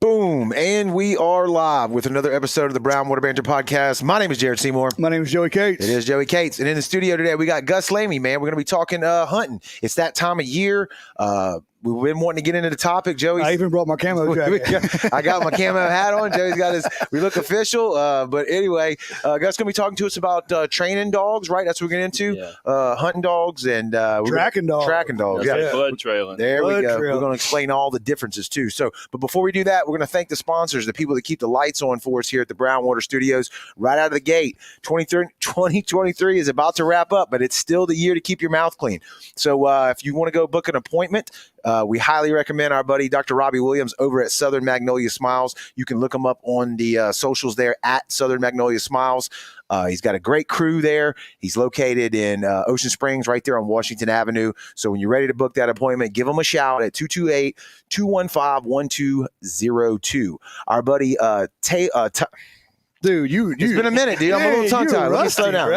Boom. And we are live with another episode of the Brown Water Banter podcast. My name is Jared Seymour. My name is Joey Cates. It is Joey Cates. And in the studio today, we got Gus Lamey, man. We're going to be talking hunting. It's that time of year. We've been wanting to get into the topic, Joey. I even brought my camo jacket. I got my camo hat on. Joey's got his. We look official. But anyway, Gus going to be talking to us about training dogs, right? That's what we're getting into. Yeah. Hunting dogs and tracking dogs. Tracking dogs. That's right. Blood trailing. There blood we go. trailing. We're going to explain all the differences too. So, but before we do that, we're going to thank the sponsors, the people that keep the lights on for us here at the Brown Water Studios right out of the gate. 2023 is about to wrap up, but it's still the year to keep your mouth clean. So if you want to go book an appointment, we highly recommend our buddy Dr. Robbie Williams over at Southern Magnolia Smiles. You can look him up on the socials there at Southern Magnolia Smiles. He's got a great crew there. He's located in Ocean Springs right there on Washington Avenue. So when you're ready to book that appointment, give him a shout at 228-215-1202. Our buddy Dude, it's been a minute, dude. I'm a little tongue-tied. Let me slow down.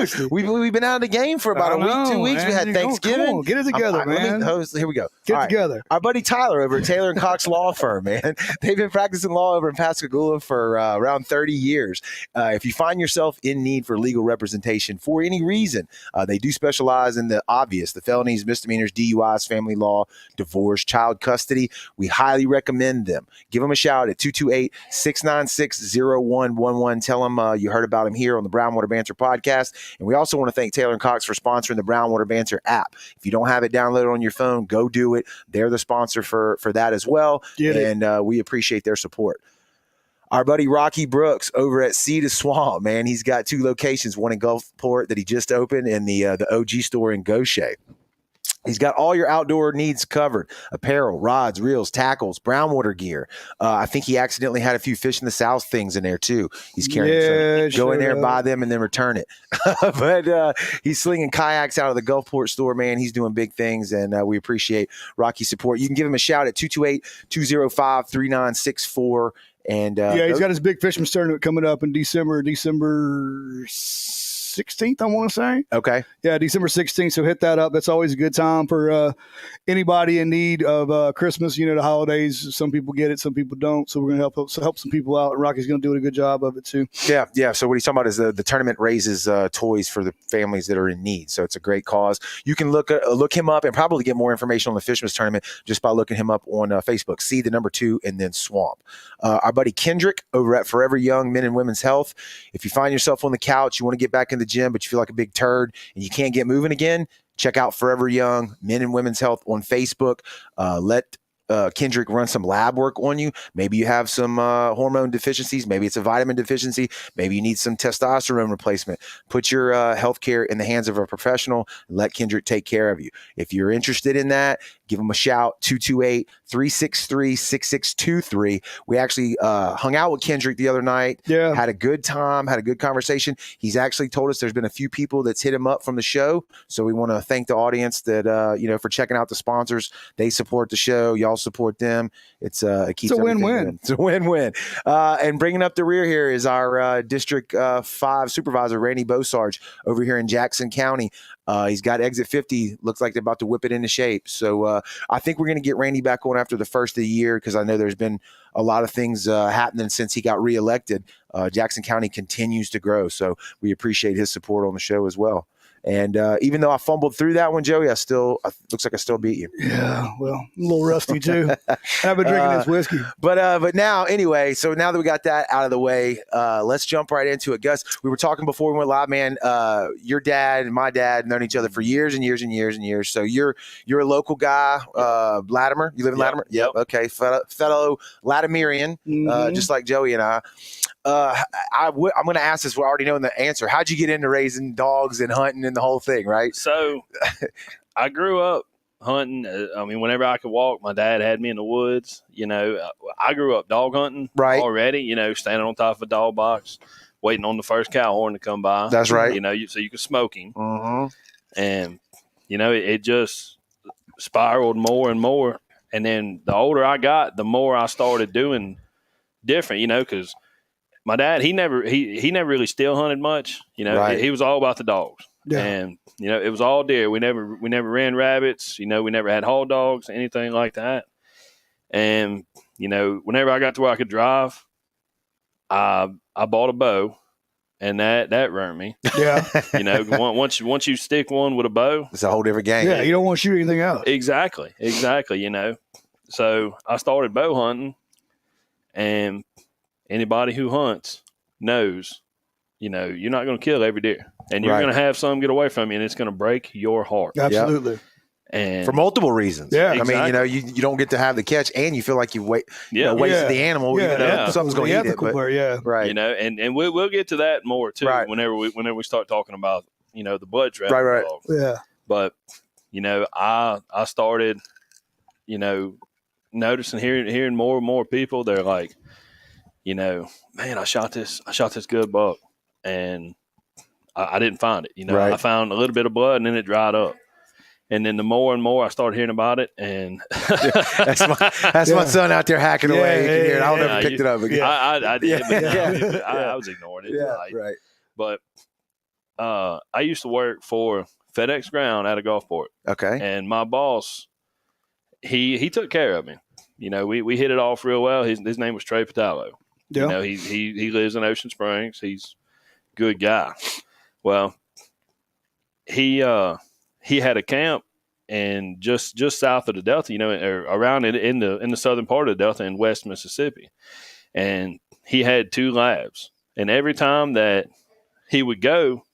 Dude, we've been out of the game for about a week, 2 weeks. Man. We had Thanksgiving. Come on, get it together, man. Here we go. Get it together. Our buddy Tyler over at Taylor & Cox Law Firm, man. They've been practicing law over in Pascagoula for around 30 years. If you find yourself in need for legal representation for any reason, they do specialize in the obvious, the felonies, misdemeanors, DUIs, family law, divorce, child custody. We highly recommend them. Give them a shout at 228-696-0111. Tell them you heard about him here on the Brown Water Banter podcast. And we also want to thank Taylor & Cox for sponsoring the Brown Water Banter app. If you don't have it downloaded on your phone, go do it. They're the sponsor for that as well. And we appreciate their support. Our buddy Rocky Brooks over at Sea to Swamp, man. He's got 2 locations, one in Gulfport that he just opened and the OG store in Gaucher. He's got all your outdoor needs covered: apparel, rods, reels, tackles, brown water gear. I think he accidentally had a few Fish in the South things in there too. He's carrying some. Go in there, buy them, and then return it. But he's slinging kayaks out of the Gulfport store, man. He's doing big things, and we appreciate Rocky's support. You can give him a shout at 228-205-3964. And he's got his big fisherman's tournament coming up in December 16th, I want to say. Okay. Yeah, December 16th. So hit that up. That's always a good time for anybody in need of Christmas. You know, the holidays, some people get it, some people don't. So we're going to help some people out. And Rocky's going to do a good job of it too. Yeah. So what he's talking about is the tournament raises toys for the families that are in need. So it's a great cause. You can look him up and probably get more information on the Fisherman's Tournament just by looking him up on Facebook. See the number 2 and then Swamp. Our buddy Kendrick over at Forever Young Men and Women's Health. If you find yourself on the couch, you want to get back in the gym, but you feel like a big turd and you can't get moving again, check out Forever Young Men and Women's Health on Facebook. Let Kendrick run some lab work on you. Maybe you have some hormone deficiencies. Maybe it's a vitamin deficiency. Maybe you need some testosterone replacement. Put your health care in the hands of a professional and let Kendrick take care of you. If you're interested in that, give him a shout, 228-363-6623. We actually hung out with Kendrick the other night. Yeah. Had a good time, had a good conversation. He's actually told us there's been a few people that's hit him up from the show. So we want to thank the audience that, for checking out the sponsors. They support the show. Y'all support them. It keeps a win-win. It's a win-win. And bringing up the rear here is our District 5 Supervisor, Randy Bosarge, over here in Jackson County. He's got exit 50. Looks like they're about to whip it into shape. So I think we're going to get Randy back on after the first of the year because I know there's been a lot of things happening since he got reelected. Jackson County continues to grow. So we appreciate his support on the show as well. And even though I fumbled through that one, Joey, looks like I still beat you. Yeah, well, I'm a little rusty too. I've been drinking this whiskey. But now, anyway, so now that we got that out of the way, let's jump right into it. Gus, we were talking before we went live, man. Your dad and my dad known each other for years and years and years and years. So you're a local guy, Latimer. You live in Latimer? Yep. Okay, fellow Latimerian, just like Joey and I. I'm going to ask this. We already know the answer. How'd you get into raising dogs and hunting and the whole thing, right? So I grew up hunting. Whenever I could walk, my dad had me in the woods. I grew up dog hunting already, standing on top of a dog box, waiting on the first cow horn to come by. That's right. So you could smoke him. Mm-hmm. And, it just spiraled more and more. And then the older I got, the more I started doing different, because my dad, he never really still hunted much. He was all about the dogs. Yeah. And, it was all deer. We never ran rabbits. We never had hog dogs, anything like that. And, you know, whenever I got to where I could drive, I bought a bow, and that ruined me. Yeah. You know, once you stick one with a bow, It's a whole different game. Yeah, you don't want to shoot anything else. Exactly, you know. So I started bow hunting, and anybody who hunts knows, you know, you're not going to kill every deer, and you're going to have some get away from you, and it's going to break your heart. Absolutely. Yep. And for multiple reasons. Yeah, I mean, you know, you don't get to have the catch, and you feel like you wasted the animal. Yeah, even though something's going to eat it. But, right. You know, and we'll get to that more too. Right. Whenever we start talking about, you know, the blood travel. Right. Dogs. Yeah. But you know, I started, you know, noticing hearing more and more people. They're like, you know, man, I shot this good buck, and I didn't find it. You know, I found a little bit of blood, and then it dried up. And then the more and more I started hearing about it, and that's my son out there hacking away. You can hear it. I'll never pick it up again. I did, but I was ignoring it. Yeah, right. But I used to work for FedEx Ground at a Gulfport. Okay. And my boss, he took care of me. You know, we hit it off real well. His name was Trey Patalo. Yeah. You know, he lives in Ocean Springs. He's a good guy. Well, he had a camp and just south of the Delta, you know, or around in the southern part of the Delta in West Mississippi. And he had 2 labs. And every time that he would go,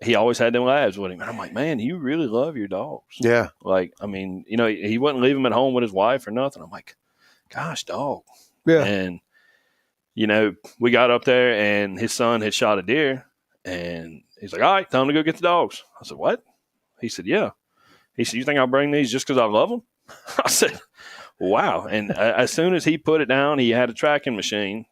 he always had them labs with him. And I'm like, man, you really love your dogs. Yeah. Like, I mean, you know, he wouldn't leave them at home with his wife or nothing. I'm like, gosh, dog. Yeah. And, you know, we got up there and his son had shot a deer. And he's like, all right, time to go get the dogs. I said, what? He said, yeah. He said, you think I'll bring these just because I love them? I said, wow. And as soon as he put it down, he had a tracking machine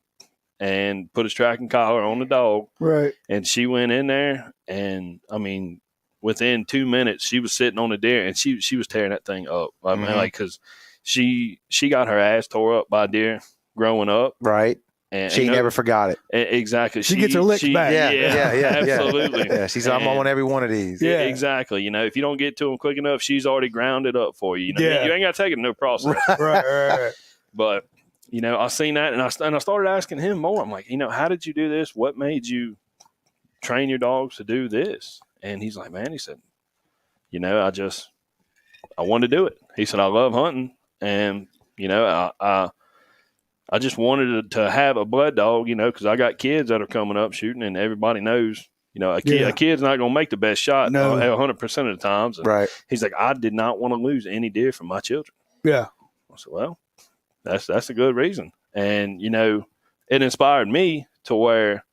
and put his tracking collar on the dog. Right. And she went in there, and, I mean, within 2 minutes, she was sitting on the deer, and she was tearing that thing up. I mean, like, because she got her ass tore up by deer growing up. Right. And she never forgot it. Exactly. She gets her licks back. Yeah, absolutely. Yeah, she's I'm on every one of these. Yeah, exactly. You know, if you don't get to them quick enough, she's already ground it up for you. You know, you ain't got to take it no process. Right. But you know, I seen that, and I started asking him more. I'm like, you know, how did you do this? What made you train your dogs to do this? And he's like, man, he said, you know, I wanted to do it. He said, I love hunting, and you know, I just wanted to have a blood dog, you know, because I got kids that are coming up shooting, and everybody knows, you know, a kid's not going to make the best shot 100% of the times. And right. He's like, I did not want to lose any deer from my children. Yeah. I said, well, that's a good reason. And, you know, it inspired me to where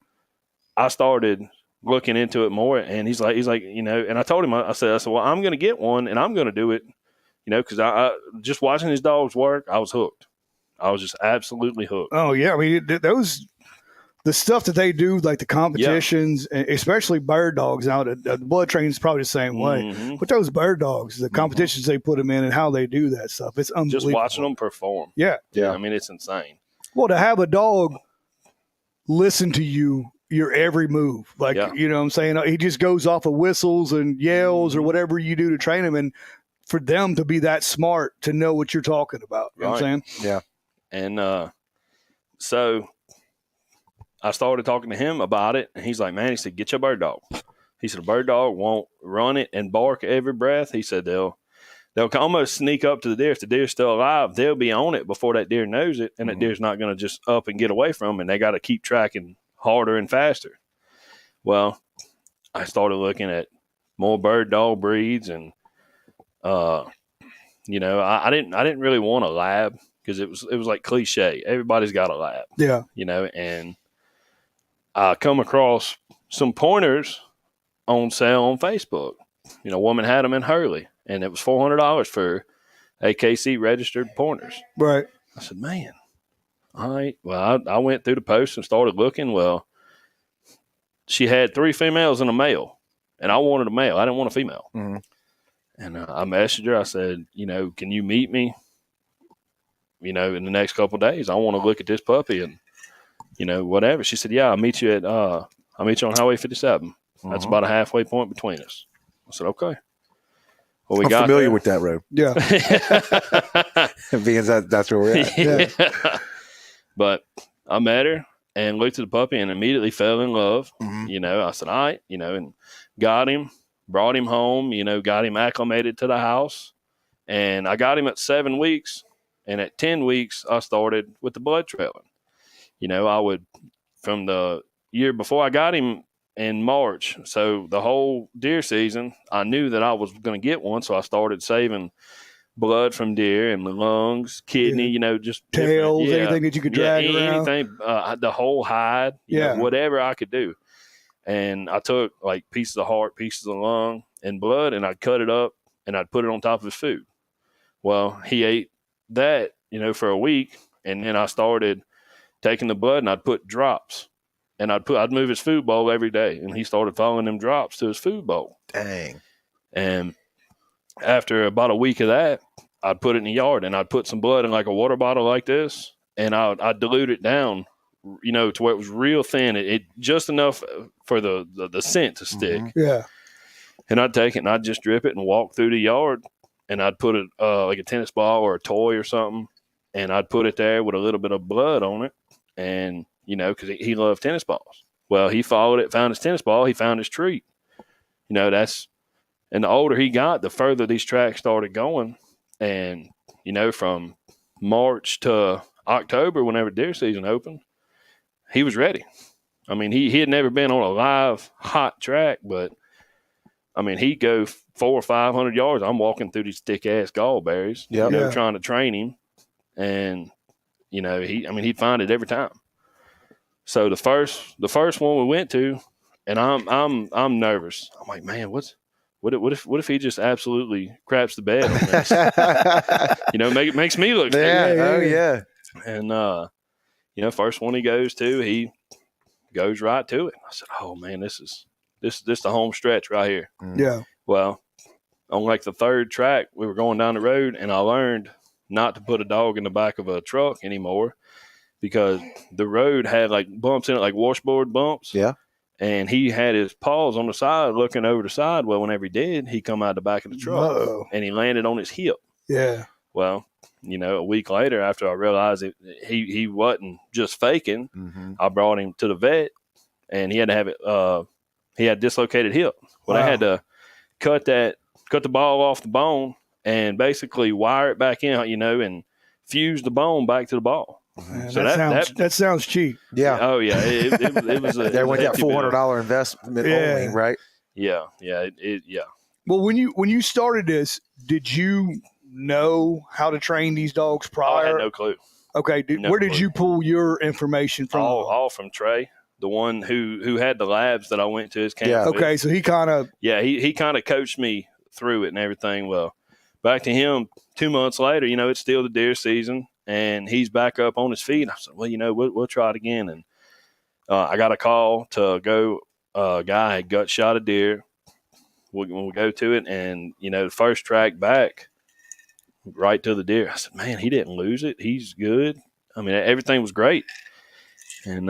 I started looking into it more. And he's like, you know, and I told him, I said, well, I'm going to get one, and I'm going to do it, you know, because I just watching his dogs work, I was hooked. I was just absolutely hooked. Oh, yeah. I mean, the stuff that they do, like the competitions, especially bird dogs. Now, the blood training is probably the same way. Mm-hmm. But those bird dogs, the competitions they put them in and how they do that stuff, it's unbelievable. Just watching them perform. Yeah. I mean, it's insane. Well, to have a dog listen to you, your every move. Like, you know what I'm saying? He just goes off of whistles and yells or whatever you do to train him. And for them to be that smart to know what you're talking about. You know what I'm saying? Yeah. And so I started talking to him about it, and he's like, man, he said, get your bird dog. He said, a bird dog won't run it and bark every breath. He said, they'll almost sneak up to the deer. If the deer's still alive, they'll be on it before that deer knows it, and that deer's not going to just up and get away from them, and they got to keep tracking harder and faster. Well, I started looking at more bird dog breeds, and, you know, I didn't really want a lab, because it was like cliche. Everybody's got a lab. Yeah. You know, and I come across some pointers on sale on Facebook. You know, a woman had them in Hurley, and it was $400 for AKC registered pointers. Right. I said, man, all right. Well, I went through the post and started looking. Well, she had 3 females and a male, and I wanted a male. I didn't want a female. Mm-hmm. And I messaged her. I said, you know, can you meet me, you know, in the next couple of days? I want to look at this puppy and, you know, whatever. She said, yeah, I'll meet you on Highway 57. That's about a halfway point between us. I said, okay. Well, we I'm got familiar there. with that road. Yeah. Being that's where we're at. Yeah. But I met her and looked at the puppy and immediately fell in love. Mhm. You know, I said, all right, you know, and got him, brought him home, you know, got him acclimated to the house. And I got him at 7 weeks. And at 10 weeks, I started with the blood trailing. You know, I would, from the year before I got him in March, so the whole deer season, I knew that I was going to get one. So I started saving blood from deer and the lungs, kidney, you know, just tails, anything that you could drag around. Anything, the whole hide, you know, whatever I could do. And I took like pieces of heart, pieces of lung, and blood, and I'd cut it up and I'd put it on top of his food. Well, he ate that, you know, for a week, and then I started taking the blood and I'd put drops, and I'd move his food bowl every day, and he started following them drops to his food bowl. Dang. And after about a week of that, I'd put it in the yard, and I'd put some blood in like a water bottle like this, and I'd dilute it down, you know, to where it was real thin, it just enough for the scent to stick. Mm-hmm. Yeah. And I'd take it and I'd just drip it and walk through the yard, and I'd put it like a tennis ball or a toy or something, and I'd put it there with a little bit of blood on it, and you know, because he loved tennis balls. Well, he followed it, found his tennis ball, he found his treat. You know, and the older he got, the further these tracks started going. And, you know, from March to October, whenever deer season opened, he was ready. I mean, he had never been on a live, hot track, but, I mean, he'd go 400 or 500 yards. I'm walking through these thick-ass gallberries, you know, trying to train him. And, you know, he'd find it every time. So the first one we went to, and I'm nervous. I'm like, man, what if he just absolutely craps the bed on this? You know, makes me look bad. Oh yeah. And you know, first one he goes to, he goes right to it. I said, oh man, this is the home stretch right here. Yeah. Well, on like the third track, we were going down the road, and I learned not to put a dog in the back of a truck anymore, because the road had like bumps in it, like washboard bumps. Yeah. And he had his paws on the side looking over the side. Well, whenever he did, he come out the back of the truck and he landed on his hip. Yeah. Well, you know, a week later, after I realized he wasn't just faking, I brought him to the vet, and he had to have it. He had dislocated hip. Well, I had to cut the ball off the bone and basically wire it back in, you know, and fuse the bone back to the ball. Man, so that sounds cheap. Yeah. Oh yeah. It was a. There went that $400 investment only, right? Yeah. Yeah. Well, when you started this, did you know how to train these dogs prior? I had no clue. Okay. Where did you pull your information from? All from Trey, the one who had the labs that I went to his camp. Yeah. with. Okay. So he kind of. Yeah. He kind of coached me through it and everything. Well, back to him 2 months later, you know, it's still the deer season, and he's back up on his feet. I said, well, you know, we'll try it again. And I got a call to go. A guy had gut shot a deer. We'll go to it, and, you know, the first track back, right to the deer. I said, man, he didn't lose it. He's good. I mean, everything was great. And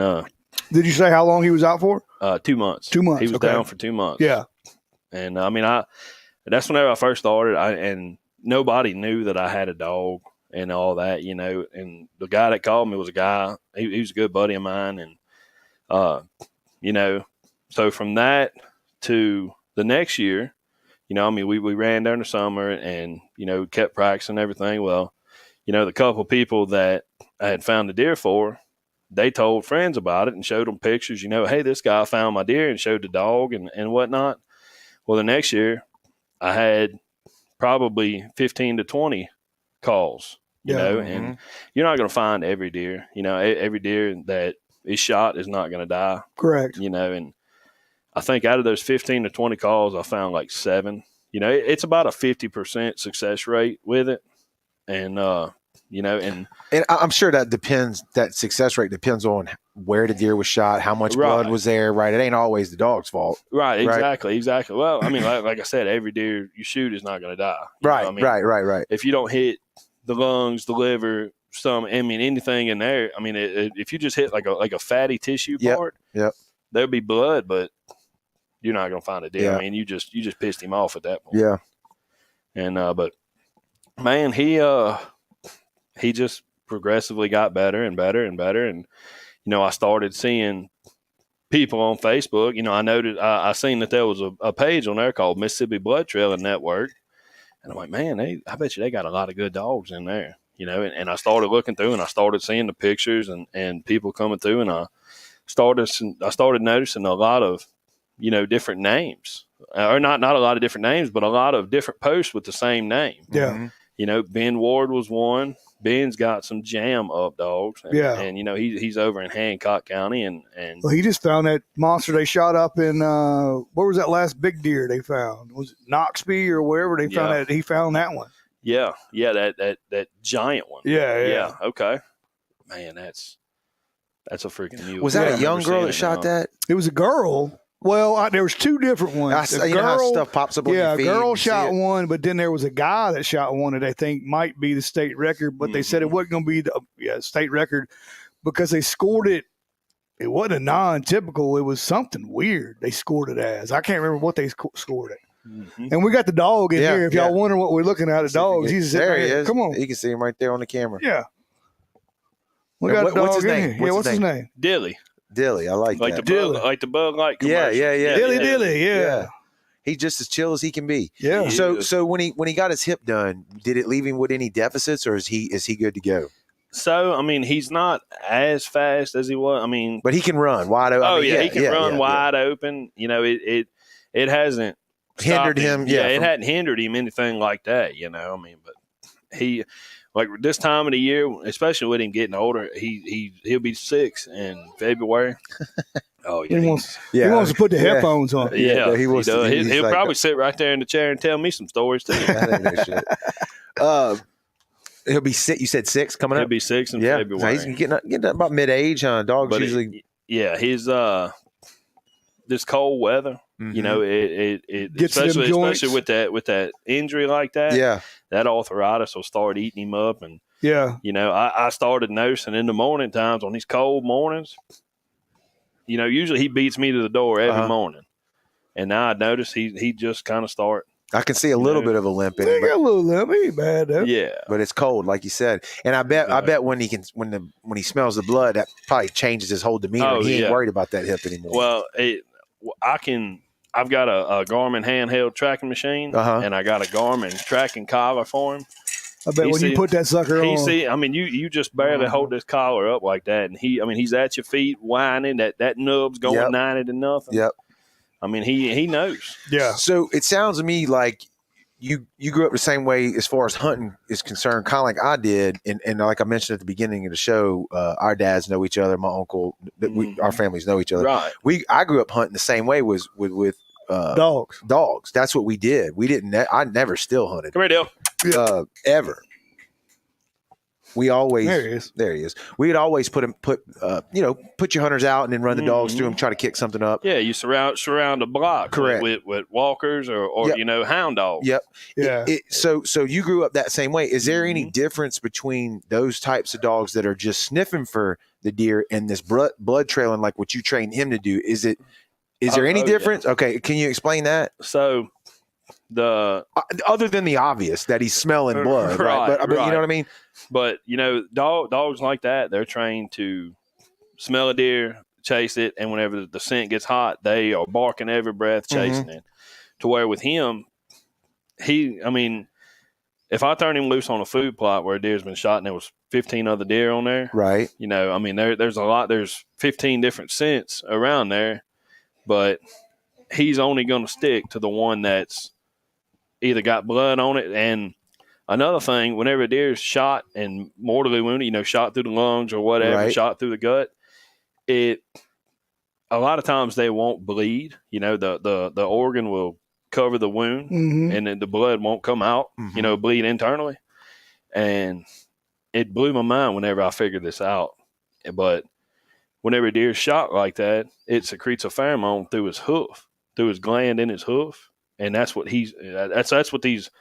did you say how long he was out for? 2 months. 2 months. He was down for 2 months. Yeah. And I mean, that's whenever I first started. And nobody knew that I had a dog and all that, you know. And the guy that called me was a guy. He was a good buddy of mine, and you know, so from that to the next year, you know, I mean, we ran during the summer and, you know, kept practicing everything. Well, you know, the couple people that I had found the deer for, they told friends about it and showed them pictures, you know, hey, this guy found my deer, and showed the dog and whatnot. Well, the next year I had probably 15 to 20 calls, you know, and you're not going to find every deer, you know, every deer that is shot is not going to die. Correct. You know, and I think out of those 15 to 20 calls, I found like 7. You know, it's about a 50% success rate with it. And, you know, and I'm sure that success rate depends on where the deer was shot, how much blood was there, right? It ain't always the dog's fault. Right, exactly. Well, I mean, like I said, every deer you shoot is not going to die. Right, I mean, right. If you don't hit the lungs, the liver, anything in there, I mean, if you just hit like a fatty tissue part, there'll be blood, but you're not going to find a deer. Yeah. I mean, you just pissed him off at that point. Yeah. And but man, he just progressively got better and better and better. And I started seeing people on Facebook. I noted I seen that there was a page on there called Mississippi Blood Trailing Network, and I'm like, man, I bet you they got a lot of good dogs in there. And I started looking through, and I started seeing the pictures and people coming through, and I started noticing a lot of different names, or not a lot of different names, but a lot of different posts with the same name. Yeah. Ben Ward was one. Ben's got some jam up dogs. And, Yeah. And, he's over in Hancock County. And Well, he just found that monster they shot up in, where was that last big deer they found? Was it Knoxby or wherever they found that? He found that one. Yeah. Yeah. That giant one. Yeah. Okay. Man, that's a freaking mule. Was that a young girl that shot that? It was a girl. Well, there was two different ones. You know how stuff pops up on your feed. Yeah, a girl shot one, but then there was a guy that shot one that I think might be the state record, but they said it wasn't going to be the state record because they scored it. It wasn't a non-typical. It was something weird they scored it as. I can't remember what they scored it. Mm-hmm. And we got the dog in here. If y'all wonder what we're looking at, the dog. There he is. Come on. You can see him right there on the camera. Yeah. We got the dog what's his in name? here. What's his name? Dilly, I like that. The Bug Light commercial. Yeah. Dilly, yeah. He's just as chill as he can be. Yeah. So when he got his hip done, did it leave him with any deficits, or is he good to go? So he's not as fast as he was. But he can run wide open. He can run wide open. It hasn't hindered him. It hadn't hindered him anything like that. But he. Like this time of the year, especially with him getting older, he'll be 6 in February. Oh yeah, he wants to put the headphones on. Yeah, he does. He'll probably sit right there in the chair and tell me some stories too. He'll be 6. You said 6 coming up. He'll be 6 in February. So he's getting about mid-age, huh? Dogs but usually. His this cold weather. It gets especially with that injury like that. Yeah, that arthritis will start eating him up, and I started noticing in the morning times on these cold mornings. Usually he beats me to the door every morning, and now I notice he just kind of start. I can see a little bit of a limp in it. Got a little limp, he ain't bad though. Yeah, but it's cold, like you said, and I bet when he smells the blood, that probably changes his whole demeanor. He ain't worried about that hip anymore. Well, I've got a Garmin handheld tracking machine, and I got a Garmin tracking collar for him. I bet you put that sucker on. You just barely hold this collar up like that, and he's at your feet whining. That nub's going 90 to nothing. Yep. He knows. Yeah. So it sounds to me like you grew up the same way as far as hunting is concerned, kind of like I did, and like I mentioned at the beginning of the show, our dads know each other. My uncle, our families know each other. Right. I grew up hunting the same way with dogs. Dogs. That's what we did. We didn't. I never still hunted. Come here, Dale. Ever. We always there he is. We'd always put your hunters out and then run the dogs through them, try to kick something up. Yeah, you surround a block, correct, with walkers or hound dogs. Yep. Yeah. So you grew up that same way. Is there any difference between those types of dogs that are just sniffing for the deer and this blood trailing like what you trained him to do? Is there any difference? Yeah. Okay, can you explain that? So other than the obvious that he's smelling blood, right? But you know what I mean? But dogs like that, they're trained to smell a deer, chase it, and whenever the scent gets hot, they are barking every breath, chasing it. To where with him, if I turn him loose on a food plot where a deer's been shot and there was 15 other deer on there, right? There's a lot. There's 15 different scents around there, but he's only going to stick to the one that's either got blood on it. And another thing, whenever a deer is shot and mortally wounded, shot through the lungs or whatever, right, shot through the gut, a lot of times they won't bleed. The organ will cover the wound, and then the blood won't come out, bleed internally. And it blew my mind whenever I figured this out. But whenever a deer is shot like that, it secretes a pheromone through his hoof, through his gland in his hoof. And that's what that's what these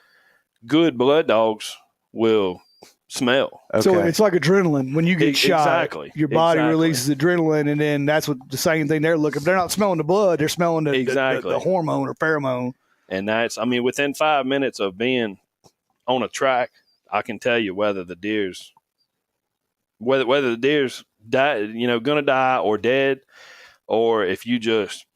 good blood dogs will smell. Okay. So it's like adrenaline. When you get shot, your body releases adrenaline, and then that's what the same thing they're looking. They're not smelling the blood; they're smelling the hormone or pheromone. And that's, within 5 minutes of being on a track, I can tell you whether the deer's die, gonna die or dead, or if you just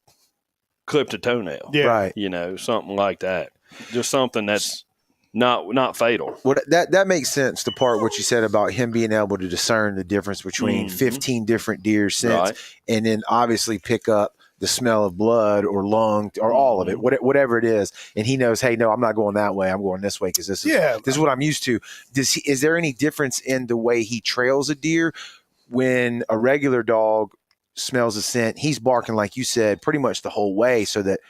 clipped a toenail. Yeah. Right. Something like that. Just something that's not fatal. Well, that makes sense. The part what you said about him being able to discern the difference between 15 different deer scents, and then obviously pick up the smell of blood or lung or all of it, whatever it is, and he knows, hey, no, I'm not going that way. I'm going this way because this is what I'm used to. Is there any difference in the way he trails a deer when a regular dog smells a scent? He's barking, like you said, pretty much the whole way, so that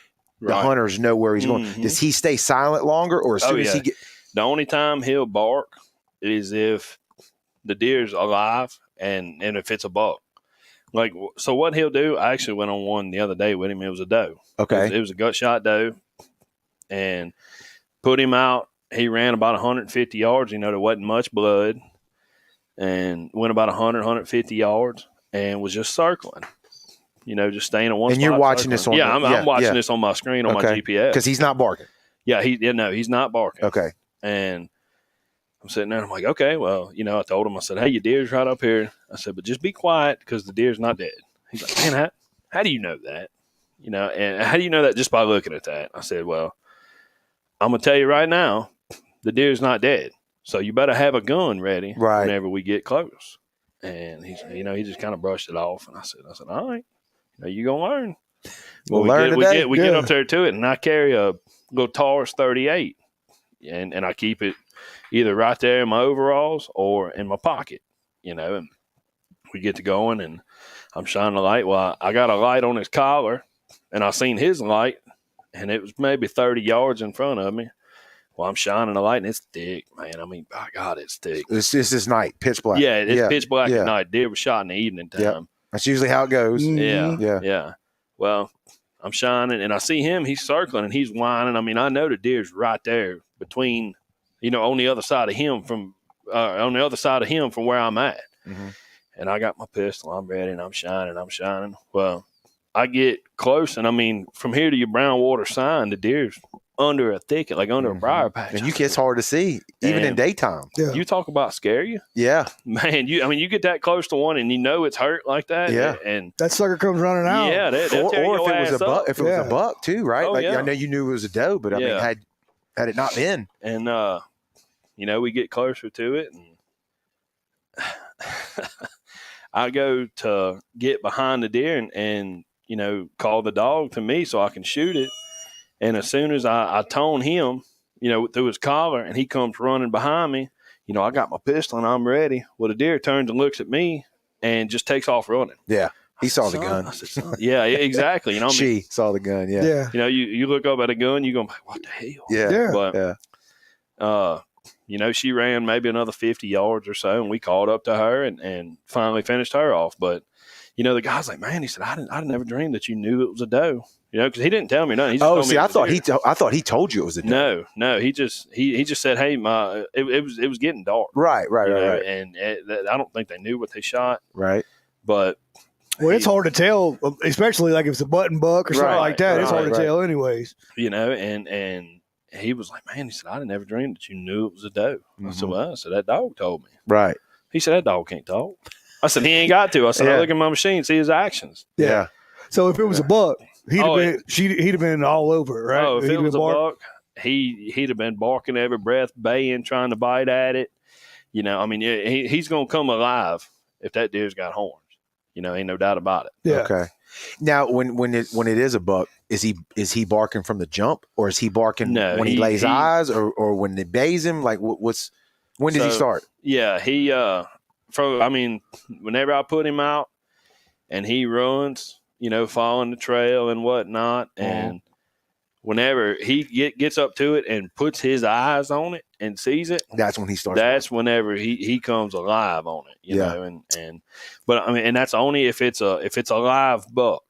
the hunters know where he's going. Does he stay silent longer, or as soon as he get? The only time he'll bark is if the deer's alive and if it's a buck. Like, so what he'll do, I actually went on one the other day with him. It was a doe. Okay. It was a gut shot doe, and put him out. He ran about 150 yards. There wasn't much blood, and went about 100, 150 yards and was just circling. Just staying in one spot. And you're watching circling. this on I'm watching this on my screen on my GPS. Because he's not barking. Yeah, he's not barking. Okay. And I'm sitting there and I'm like, okay, well, I told him, I said, hey, your deer's right up here. I said, but just be quiet because the deer's not dead. He's like, man, how do you know that? And how do you know that just by looking at that? I said, well, I'm going to tell you right now, the deer's not dead. So you better have a gun ready whenever we get close. And he just kind of brushed it off. And I said, all right, you're going to learn. We'll learn today. We get up there to it, and I carry a little Taurus 38, and I keep it either right there in my overalls or in my pocket, and we get to going, and I'm shining a light. Well, I got a light on his collar, and I seen his light, and it was maybe 30 yards in front of me. Well, I'm shining a light, and it's thick, man. I mean, by God, it's thick. This is night, pitch black. Yeah, it's pitch black at night. Deer was shot in the evening time. Yep. That's usually how it goes. Yeah. Well, I'm shining, and I see him. He's circling, and he's whining. I mean, I know the deer's right there between, on the other side of him from where I'm at. Mm-hmm. And I got my pistol. I'm ready, and I'm shining. Well, I get close, and I mean, from here to your brown water sign, the deer's under a thicket, like under a briar patch. And it's hard to see, even in daytime. Yeah. You talk about scare you. Yeah. Man, you get that close to one and it's hurt like that. Yeah. And that sucker comes running out. Yeah. Or if it was a buck, if it was a buck too, right? Oh, I know you knew it was a doe, but I mean, had it not been. And, we get closer to it, and I go to get behind the deer and call the dog to me so I can shoot it. And as soon as I tone him, through his collar, and he comes running behind me, I got my pistol and I'm ready. Well, the deer turns and looks at me and just takes off running. Yeah. He saw the gun. I said, yeah, exactly. She saw the gun. Yeah. You look up at a gun, you go, what the hell? Yeah. But, she ran maybe another 50 yards or so, and we caught up to her and finally finished her off. But, the guy's like, man, he said, I never dreamed that you knew it was a doe. Because he didn't tell me nothing. He just told me I thought he told you it was a doe. No. He just said, hey, it was getting dark. Right. And I don't think they knew what they shot. Right. But it's hard to tell, especially like if it's a button buck or something like that. It's hard to tell, anyways. And he was like, man, he said, I never dreamed that you knew it was a doe. Mm-hmm. I said, well, that dog told me. Right. He said, that dog can't talk. I said, he ain't got to. I said, I look at my machine, see his actions. Yeah. So if it was a buck, he'd have been all over, right? Oh, if it was a buck, he'd have been barking every breath, baying, trying to bite at it. He's going to come alive if that deer's got horns. Ain't no doubt about it. Yeah. Okay. Now, when it is a buck, is he barking from the jump, or is he barking when he lays eyes, or when they bays him? Like when did he start? Yeah, whenever I put him out and he runs, following the trail and whatnot, and whenever he gets up to it and puts his eyes on it and sees it, that's when he starts. That's whenever he comes alive on it, you know. And that's only if it's a live buck,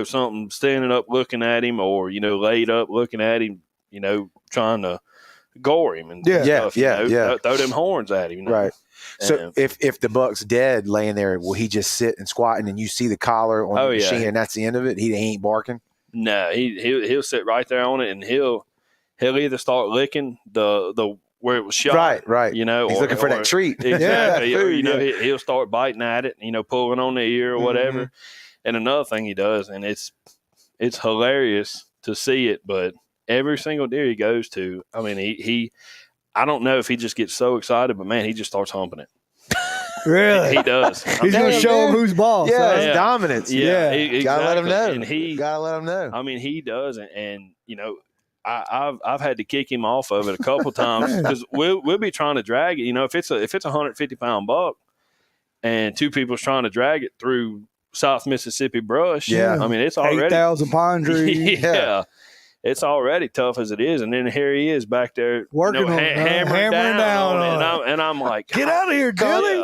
something standing up looking at him, or laid up looking at him, trying to gore him and stuff, throw them horns at him, right. So if the buck's dead laying there, will he just sit and squat, and then you see the collar on the machine, and that's the end of it? He ain't barking? No, he'll sit right there on it, and he'll either start licking the where it was shot. Right. You know, he's looking for that treat. Exactly. Yeah, food, you know, he'll start biting at it, pulling on the ear or whatever. And another thing he does, and it's hilarious to see it, but every single deer he goes to, I mean, he I don't know if he just gets so excited, but man, he just starts humping it. Really? He does. He's going to show him who's boss. Yeah, huh? dominance. Yeah. Exactly. Gotta let him know. And gotta let him know. I mean, he does, and I've had to kick him off of it a couple times because we'll be trying to drag it. If it's a 150-pound buck, and two people's trying to drag it through South Mississippi brush. Yeah, I mean it's already 8,000 pine trees. Yeah, it's already tough as it is, and then here he is back there working on hammering down on it. And I'm like, get out of here, Dilly,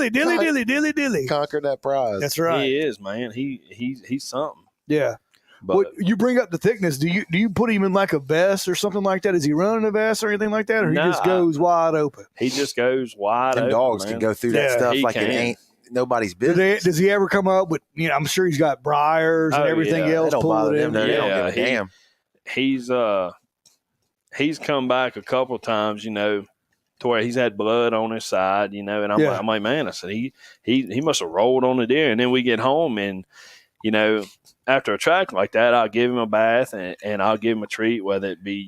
dilly. Conquer that prize. That's right. He is, man. He's something. Yeah. But well, you bring up the thickness. Do you put him in like a vest or something like that? Is he running a vest or anything like that, or he just goes wide open? He just goes wide open. Dogs can go through that stuff like it ain't nobody's business. Does he ever come up with? I'm sure he's got briars and everything else. They don't bother him. They don't give a damn. He's come back a couple times, to where he's had blood on his side, and I'm like, man, I said he must have rolled on the deer, and then we get home and. After a track like that, I'll give him a bath and I'll give him a treat, whether it be,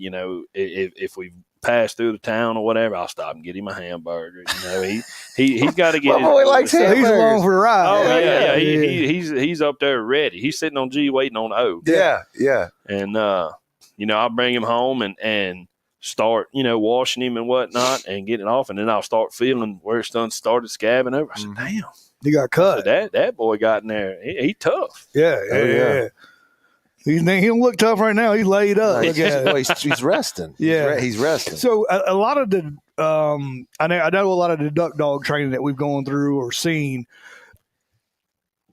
if we pass through the town or whatever, I'll stop and get him a hamburger. He's got to get. My boy likes hamburgers. He's along for the ride. Oh yeah. He's up there ready. He's sitting on G waiting on O. Yeah. And I'll bring him home and start, washing him and whatnot and getting it off, and then I'll start feeling where it's done started scabbing over. I said, damn. He got cut. So that boy got in there. He tough. Yeah. He don't look tough right now. He's laid up. Look at him. He's resting. Yeah, he's resting. So a lot of the I know a lot of the duck dog training that we've gone through or seen.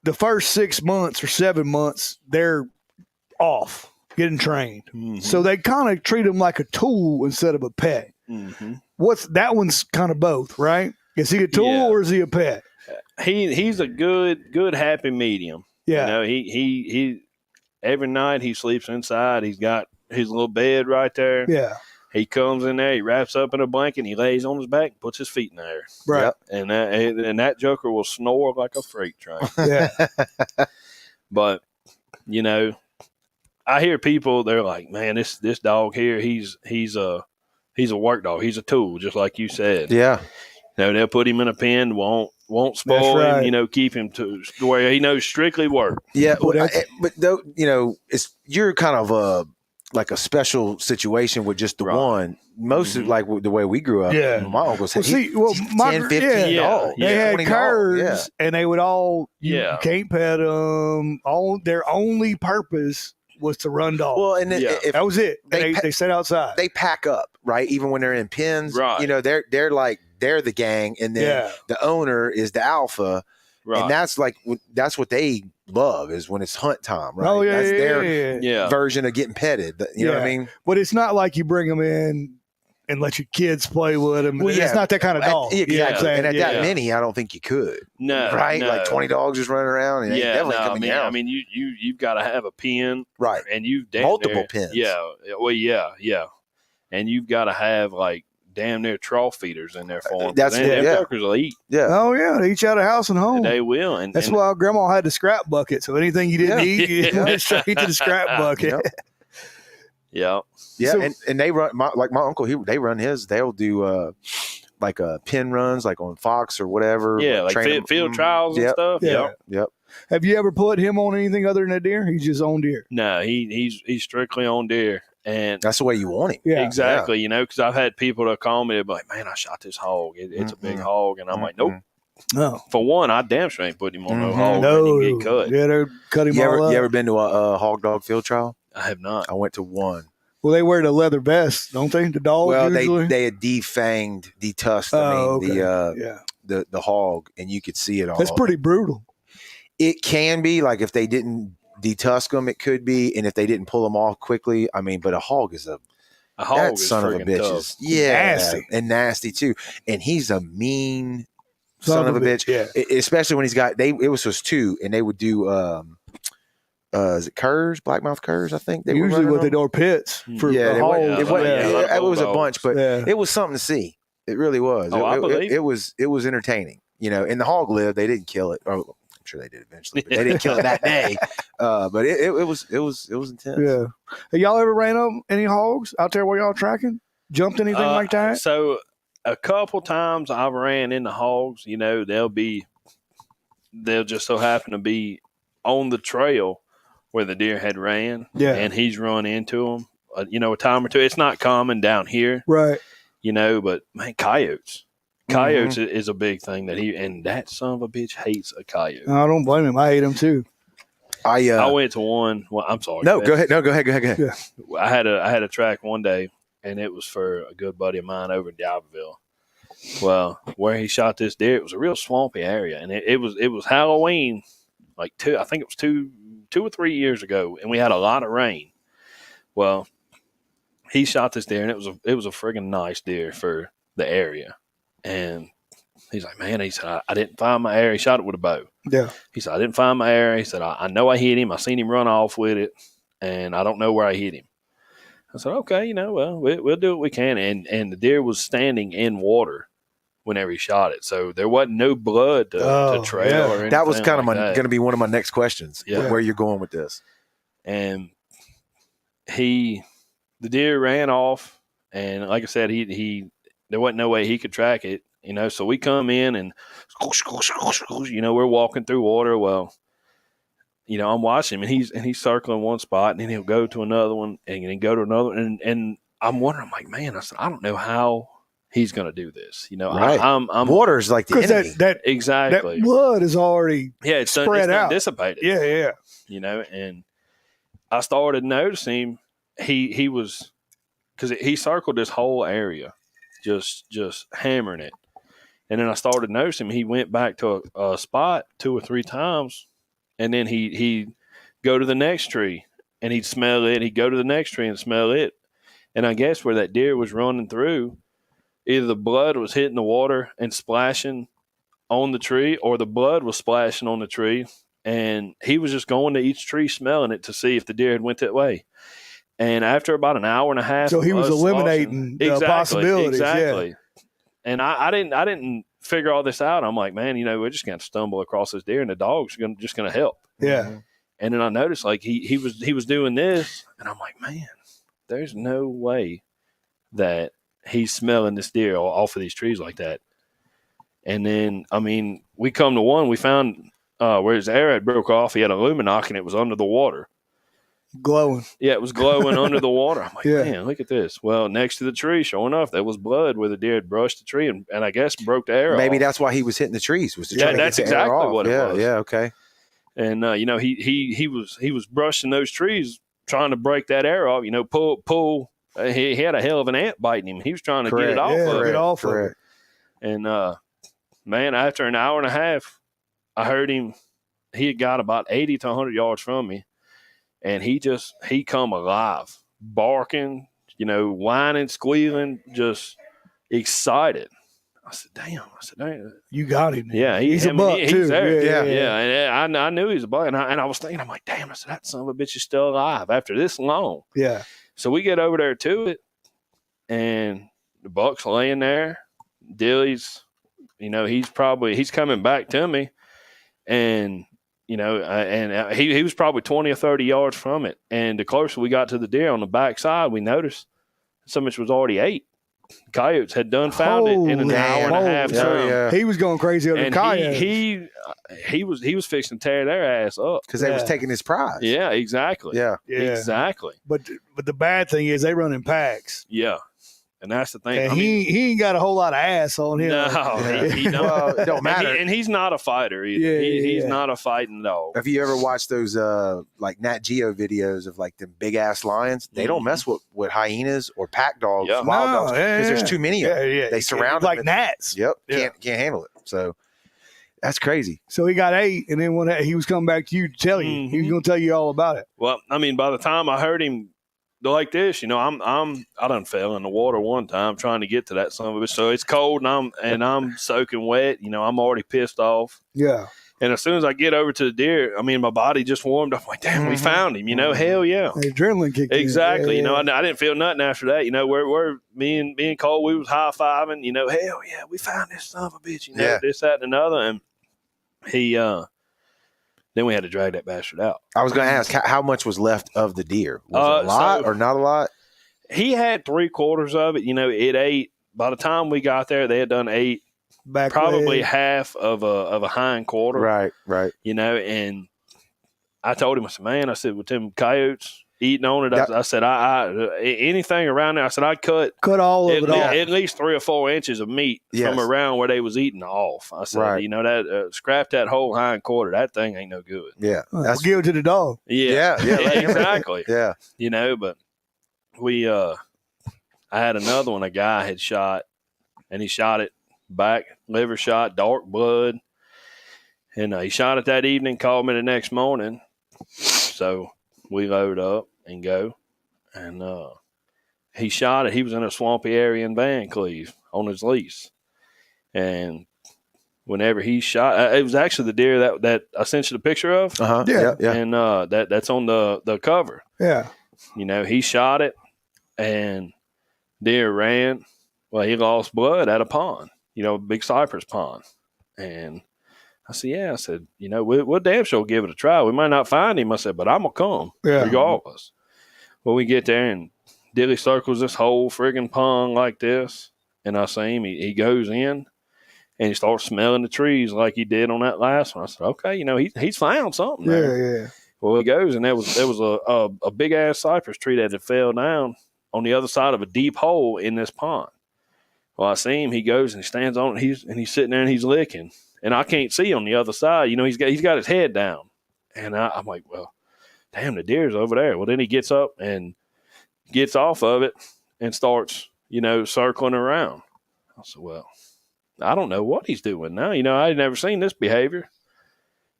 The first 6 months or 7 months, they're off getting trained. Mm-hmm. So they kind of treat them like a tool instead of a pet. Mm-hmm. That one's kind of both, right? Is he a tool or is he a pet? He's a good happy medium. Yeah. He every night he sleeps inside. He's got his little bed right there. Yeah. He comes in there, he wraps up in a blanket, he lays on his back and puts his feet in the air. Right. Yep. And that joker will snore like a freight train. Yeah. But, I hear people, they're like, man, this dog here, he's a work dog. He's a tool, just like you said. Yeah. They'll put him in a pen, won't spoil him, keep him to where he knows strictly work. Yeah, but though, you're kind of like a special situation with just the one. Most of like the way we grew up. Yeah, my uncles had 10, 15 dogs. They had curs, and they would all you can't pet them. Their only purpose was to run dogs. Well, and that was it. They sit outside. They pack up, right? Even when they're in pens, right? They're the gang, and then the owner is the alpha, right? And that's what they love is when it's hunt time, right? Oh yeah, that's their version of getting petted. You know what I mean? But it's not like you bring them in and let your kids play with them. Well, it's not that kind of dog. Exactly. And at that many, I don't think you could. No, right? No. Like 20 dogs just running around. And definitely coming out. I mean, you've got to have a pen, right? And you've multiple pens. Yeah. Well, yeah. And you've got to have like damn near trough feeders in there for them. That's them jokers will eat. Yeah. Oh yeah, they eat you out of house and home. They will, and that's why Grandma had the scrap bucket. So anything you didn't eat, you went straight to the scrap bucket. Yeah. So, and they run my uncle. They run his. They'll do like pen runs, like on Fox or whatever. Yeah, like field trials and stuff. Yep. Have you ever put him on anything other than a deer? He's just on deer. No, he's strictly on deer. And that's the way you want him. Yeah, exactly. Because I've had people that call me, they're like, man, I shot this hog. It's a big hog. And I'm like, nope. No. For one, I damn sure ain't putting him on no hog. No. He get cut. Yeah, they're cutting him all up. You ever been to a hog dog field trial? I have not. I went to one. Well, they wear the leather vest, don't they? The dogs. Well, usually? they had detusked. The hog, and you could see it all. That's pretty brutal. It can be like if they didn't detusk them, it could be, and if they didn't pull them off quickly, I mean. But a hog is that son of a bitch. Nasty and nasty too, and he's a mean son of a bitch. Yeah. Especially when he's got it was just two, and they would do is it curs, blackmouth curs? I think they usually were what they on. do are pits for Yeah, hogs. it was a bunch, but Yeah. it was something to see. It really was. Oh, I believe it was entertaining. You know, and the hog lived. They didn't kill it. Oh, I'm sure they did eventually, but they didn't kill it that day. But it was intense. Yeah. Have y'all ever ran up any hogs out there where y'all tracking? Jumped anything like that? So a couple times I've ran into hogs. You know, they'll just so happen to be on the trail where the deer had ran. Yeah. And he's run into them. You know, a time or two. It's not common down here. Right. You know, but man, coyotes. Coyotes is a big thing and that son of a bitch hates a coyote. I don't blame him. I hate him too. I went to one. Well, I'm sorry. No, go ahead. No, go ahead. Yeah. I had a track one day, and it was for a good buddy of mine over in Dalbyville. Well, where he shot this deer, it was a real swampy area, and it was Halloween, like I think it was two or 3 years ago, and we had a lot of rain. Well, he shot this deer, and it was a friggin' nice deer for the area. And he's like, man, he said, I didn't find my arrow. He shot it with a bow. Yeah. He said, I didn't find my arrow. He said, I know I hit him. I seen him run off with it, and I don't know where I hit him. I said, okay, you know, well, we'll do what we can. And the deer was standing in water whenever he shot it. So there wasn't no blood to trail or anything. That was kind of like going to be one of my next questions, where you're going with this. And the deer ran off, and like I said, there wasn't no way he could track it, you know. So we come in and, you know, we're walking through water. Well, you know, I'm watching him, and he's circling one spot, and then he'll go to another one, and then go to another one, and I'm wondering, I'm like, man, I said, I don't know how he's going to do this, you know. Right. I'm water's like the enemy. That exactly that blood is already spread out, dissipated. Yeah. You know, and I started noticing he was, because he circled this whole area, just hammering it. And then I started noticing he went back to a spot 2 or 3 times, and then he'd go to the next tree and he'd smell it. He'd go to the next tree and smell it. And I guess where that deer was running through, either the blood was hitting the water and splashing on the tree, or the blood was splashing on the tree. And he was just going to each tree smelling it to see if the deer had went that way. And after about an hour and a half, so he was eliminating the possibilities. Exactly. Yeah. And I didn't figure all this out. I'm like, man, you know, we're just going to stumble across this deer, and the dog's just going to help. Yeah. And then I noticed, like, he was doing this, and I'm like, man, there's no way that he's smelling this deer off of these trees like that. And then, I mean, we come to one, we found where his arrow had broke off. He had a luminoc, and it was under the water. Glowing. Yeah, it was glowing under the water. I'm like, Yeah. man, look at this. Well, next to the tree, sure enough, there was blood where the deer had brushed the tree and I guess broke the arrow Maybe off. that's why he was hitting the trees. Was to try to that's get the arrow exactly off. what it was. Yeah, okay. And you know, he was brushing those trees, trying to break that arrow off. You know, pull. He had a hell of an ant biting him. He was trying to get it off. Get off of it. And man, after an hour and a half, I heard him. He had got about 80 to 100 yards from me, and he come alive, barking, you know, whining, squealing, just excited. I said, damn. You got him. Yeah, he's a buck, too. He's there. Yeah. And I knew he was a buck. And I was thinking, I'm like, damn, I said, that son of a bitch is still alive after this long. Yeah. So we get over there to it, and the buck's laying there. Dilly's, you know, he's coming back to me. And, you know, he was probably 20 or 30 yards from it. And the closer we got to the deer on the backside, we noticed so much was already ate. Coyotes had found it in an hour and a half time. Yeah. He was going crazy over the coyotes. He was fixing to tear their ass up because they was taking his prize. Yeah, exactly. Yeah, exactly. But the bad thing is they run in packs. Yeah, and that's the thing. And he ain't got a whole lot of ass on him. No, he don't. Well, it don't matter. And he's not a fighter either. Yeah, he's not a fighting dog. Have you ever watched those like Nat Geo videos of like them big ass lions? They don't mess with hyenas or pack dogs, wild dogs, because there's too many of them. Yeah. They surround them like gnats. Yep, Yeah. can't handle it. So that's crazy. So he got 8, and then when he was coming back to you to tell you, he was going to tell you all about it. Well, I mean, by the time I heard him like this, you know, I done fell in the water one time trying to get to that son of a bitch. So it's cold, and I'm soaking wet. You know, I'm already pissed off. Yeah. And as soon as I get over to the deer, I mean, my body just warmed up. I'm like, damn, we found him. Hell yeah. The adrenaline kicked in. Exactly. Yeah. I didn't feel nothing after that. We're me and Cole, we was high-fiving. Hell yeah, we found this son of a bitch. This, that, and another. And he then we had to drag that bastard out. I was going to ask, how much was left of the deer? Was it a lot or not a lot? He had 3/4 of it. It ate. By the time we got there, they had done ate probably half of a hind quarter. Right. And I told him, I said, man, with them coyotes eating on it, I said, I anything around there, I said, I'd cut all of it off. At least 3 or 4 inches of meat from around where they was eating off. I said, that scrap that whole hind quarter. That thing ain't no good. Yeah. That's give it to the dog. Yeah. Exactly. Yeah. But we, I had another one, a guy had shot, and he shot it back, liver shot, dark blood. And he shot it that evening, called me the next morning. So we load up and go. And he shot it. He was in a swampy area in Van Cleve on his lease. And whenever he shot, it was actually the deer that I sent you the picture of. Uh-huh. Yeah. And that's on the cover. Yeah. He shot it, and deer ran. Well, he lost blood at a pond, a big cypress pond. And I said, we'll damn sure give it a try. We might not find him. I said, but I'm going to come regardless. Well, we get there, and Dilly circles this whole friggin' pond like this. And I see him. He goes in, and he starts smelling the trees like he did on that last one. I said, okay, he's found something there. Yeah. Well, he goes, and there was a big-ass cypress tree that had fell down on the other side of a deep hole in this pond. Well, I see him. He goes, and he stands on it, and he's sitting there, and he's licking. And I can't see on the other side. He's got his head down. And I'm like, well, damn, the deer's over there. Well, then he gets up and gets off of it and starts, circling around. I said, well, I don't know what he's doing now. I'd never seen this behavior.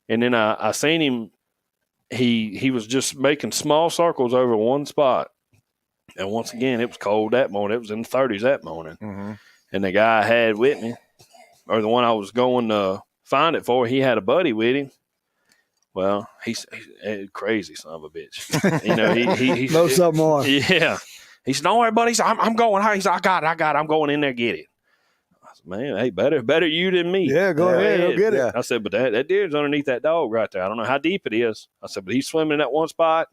And then I seen him. He was just making small circles over one spot. And once again, it was cold that morning. It was in the 30s that morning. Mm-hmm. And the guy I had with me, or the one I was going to find it for, he had a buddy with him. Well, he's a crazy son of a bitch. He knows something more. Yeah. He said, don't worry, buddy. He said, I'm going. He said, I got it. I'm going in there, get it. I said, man, hey, better you than me. Yeah, go ahead. Go get it. Yeah. I said, but that deer's underneath that dog right there. I don't know how deep it is. I said, but he's swimming in that one spot.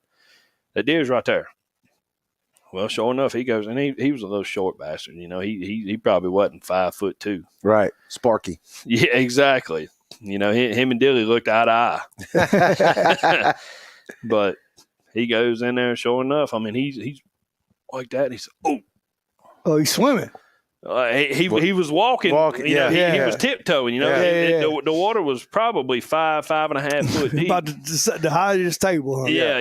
That deer's right there. Well, sure enough, he goes, and he was a little short bastard. He probably wasn't 5'2". Right. Sparky. Yeah, exactly. Him and Dilly looked eye to eye. But he goes in there, sure enough. I mean, he's like that. He said, oh, he's swimming. He was walking. He was tiptoeing. The water was probably 5.5 foot deep. About the height of this table. Huh? Yeah,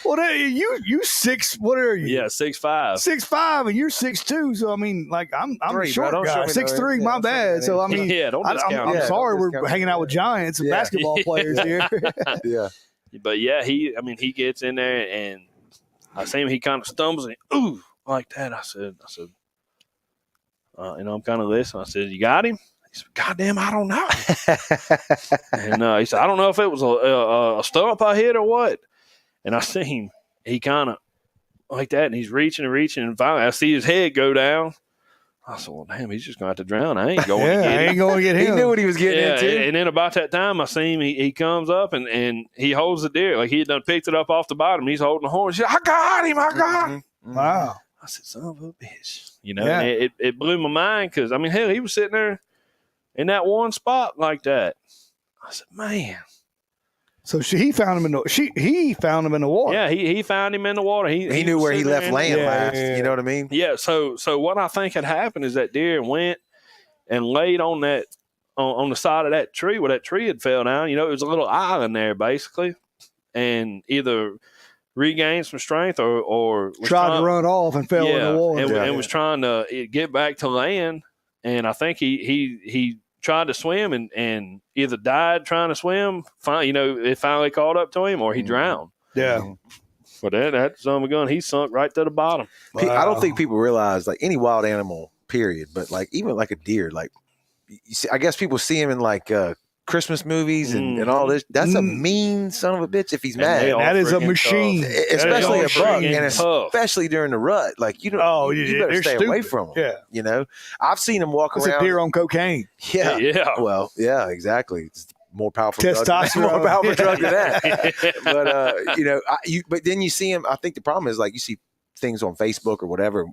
Well, you 6. What are you? Yeah, 6'5". 6'5", and you're 6'2". So I mean, like I'm a short guy. 6'3". My bad. So I mean, don't discount. I'm sorry, we're hanging out with giants and basketball players here. Yeah. But yeah, he gets in there, and I see him. He kind of stumbles and like that. I said, I'm kind of listening. I said, you got him? He said, goddamn, I don't know. And he said, I don't know if it was a stump I hit or what. And I see him. He kind of like that, and he's reaching, and finally I see his head go down. I said, well, damn, he's just going to have to drown. I ain't going to get him. I ain't going to get him. He knew what he was getting into. And then about that time, I see him. He comes up, and he holds the deer. Like he had done picked it up off the bottom. He's holding the horn. He said, I got him. Mm-hmm. Wow. I said, son of a bitch. And it blew my mind because, I mean, hell, he was sitting there in that one spot like that. I said, man. So he found him in the water. Yeah, he found him in the water. He knew where he left land last. Yeah. You know what I mean? Yeah. So what I think had happened is that deer went and laid on that on the side of that tree where that tree had fell down. It was a little island there basically, and either regained some strength or tried to run off and fell in the water and was trying to get back to land. And I think he tried to swim and either died trying to swim. It finally caught up to him, or he drowned. Yeah. But that son of a gun, he sunk right to the bottom. Wow. I don't think people realize, like any wild animal, period, but like even like a deer, like I guess people see him in like Christmas movies and all this. That's a mean son of a bitch if he's mad. That is a machine. Especially a buck, and tough. especially during the rut. Like, you better stay away from him. Yeah. You know? I've seen him walk It's around. a deer on cocaine. Yeah. Yeah. Well, yeah, exactly. It's more powerful Testosterone. more powerful drug than that. But but then you see him. I think the problem is, like, you see things on Facebook or whatever,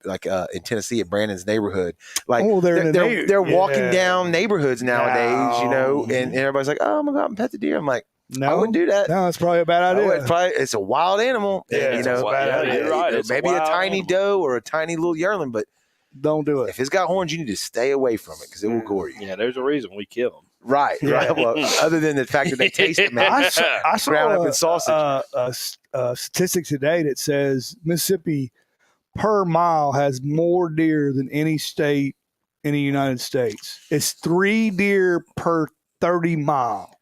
like in Tennessee at Brandon's neighborhood, like they're walking down neighborhoods nowadays, and everybody's like, "Oh, I'm gonna go out and pet the deer." I'm like, no, I wouldn't do that. No, it's probably a bad idea. It's a wild animal. Yeah, you're right. It's maybe a tiny doe or a tiny little yearling, but don't do it. If it's got horns, you need to stay away from it because it will gore you. Yeah, there's a reason we kill them. Right. Well, other than the fact that they taste it, man. I saw ground up in sausage. A statistic today that says Mississippi per mile has more deer than any state in the United States. It's 3 deer per 30 mile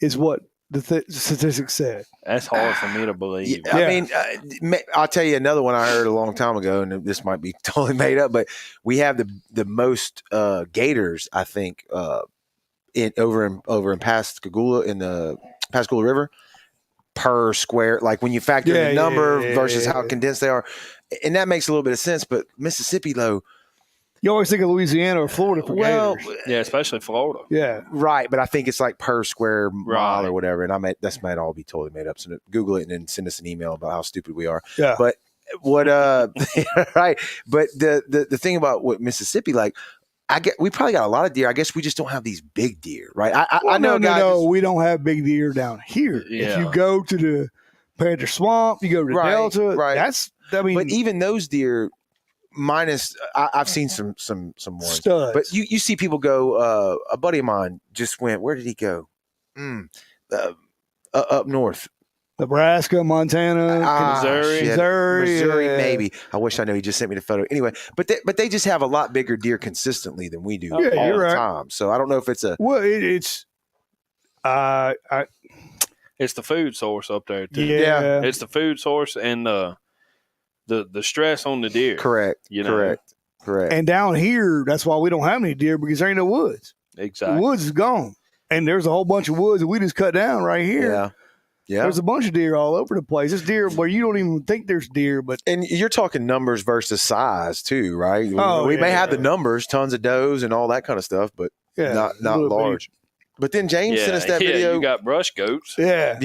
is what the statistic said. That's hard for me to believe. Yeah. I mean, I'll tell you another one I heard a long time ago, and this might be totally made up, but we have the most gators, I think, over in Pascagoula, in the Pascagoula River per square, like when you factor the number versus how condensed they are, and that makes a little bit of sense. But Mississippi, though, you always think of Louisiana or Florida for gators. Yeah, especially Florida. Yeah, right. But I think it's like per square mile or whatever, and that might all be totally made up. So Google it and then send us an email about how stupid we are. Yeah, but what right? But the thing about what Mississippi, like, we probably got a lot of deer. I guess we just don't have these big deer, right? I know, no, we don't have big deer down here. Yeah. If you go to the Panther Swamp, you go to the Delta. Right. But even those deer, minus, I've seen some ones. Studs. But you see people go. A buddy of mine just went. Where did he go? Up north. Nebraska, Montana, Missouri, maybe. I wish I knew. He just sent me the photo. Anyway, but they just have a lot bigger deer consistently than we do all the time. So I don't know if it's a it's the food source up there too. Yeah, it's the food source and the stress on the deer. Correct. Correct. And down here, that's why we don't have any deer, because there ain't no woods. Exactly, the woods is gone, and there's a whole bunch of woods that we just cut down right here. Yeah, there's a bunch of deer all over the place. There's deer where you don't even think there's deer, and you're talking numbers versus size too, right? We may have the numbers, tons of does and all that kind of stuff, but not large. But then James sent us that video. You got brush goats. Yeah,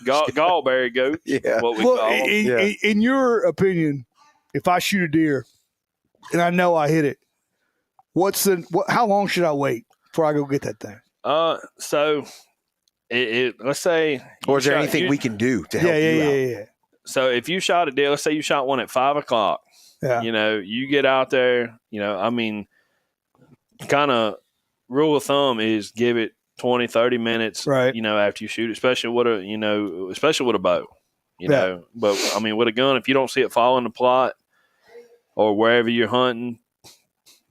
gallberry goats. Yeah, what we call them. In your opinion, if I shoot a deer and I know I hit it, how long should I wait before I go get that thing? So. Let's say, or is there anything we can do to help you out? Yeah. So if you shot a deer, let's say you shot one at 5 o'clock. Yeah. You get out there. I mean, kind of rule of thumb is give it 20, 30 minutes. Right. After you shoot, especially with a bow. But I mean, with a gun, if you don't see it following the plot or wherever you're hunting,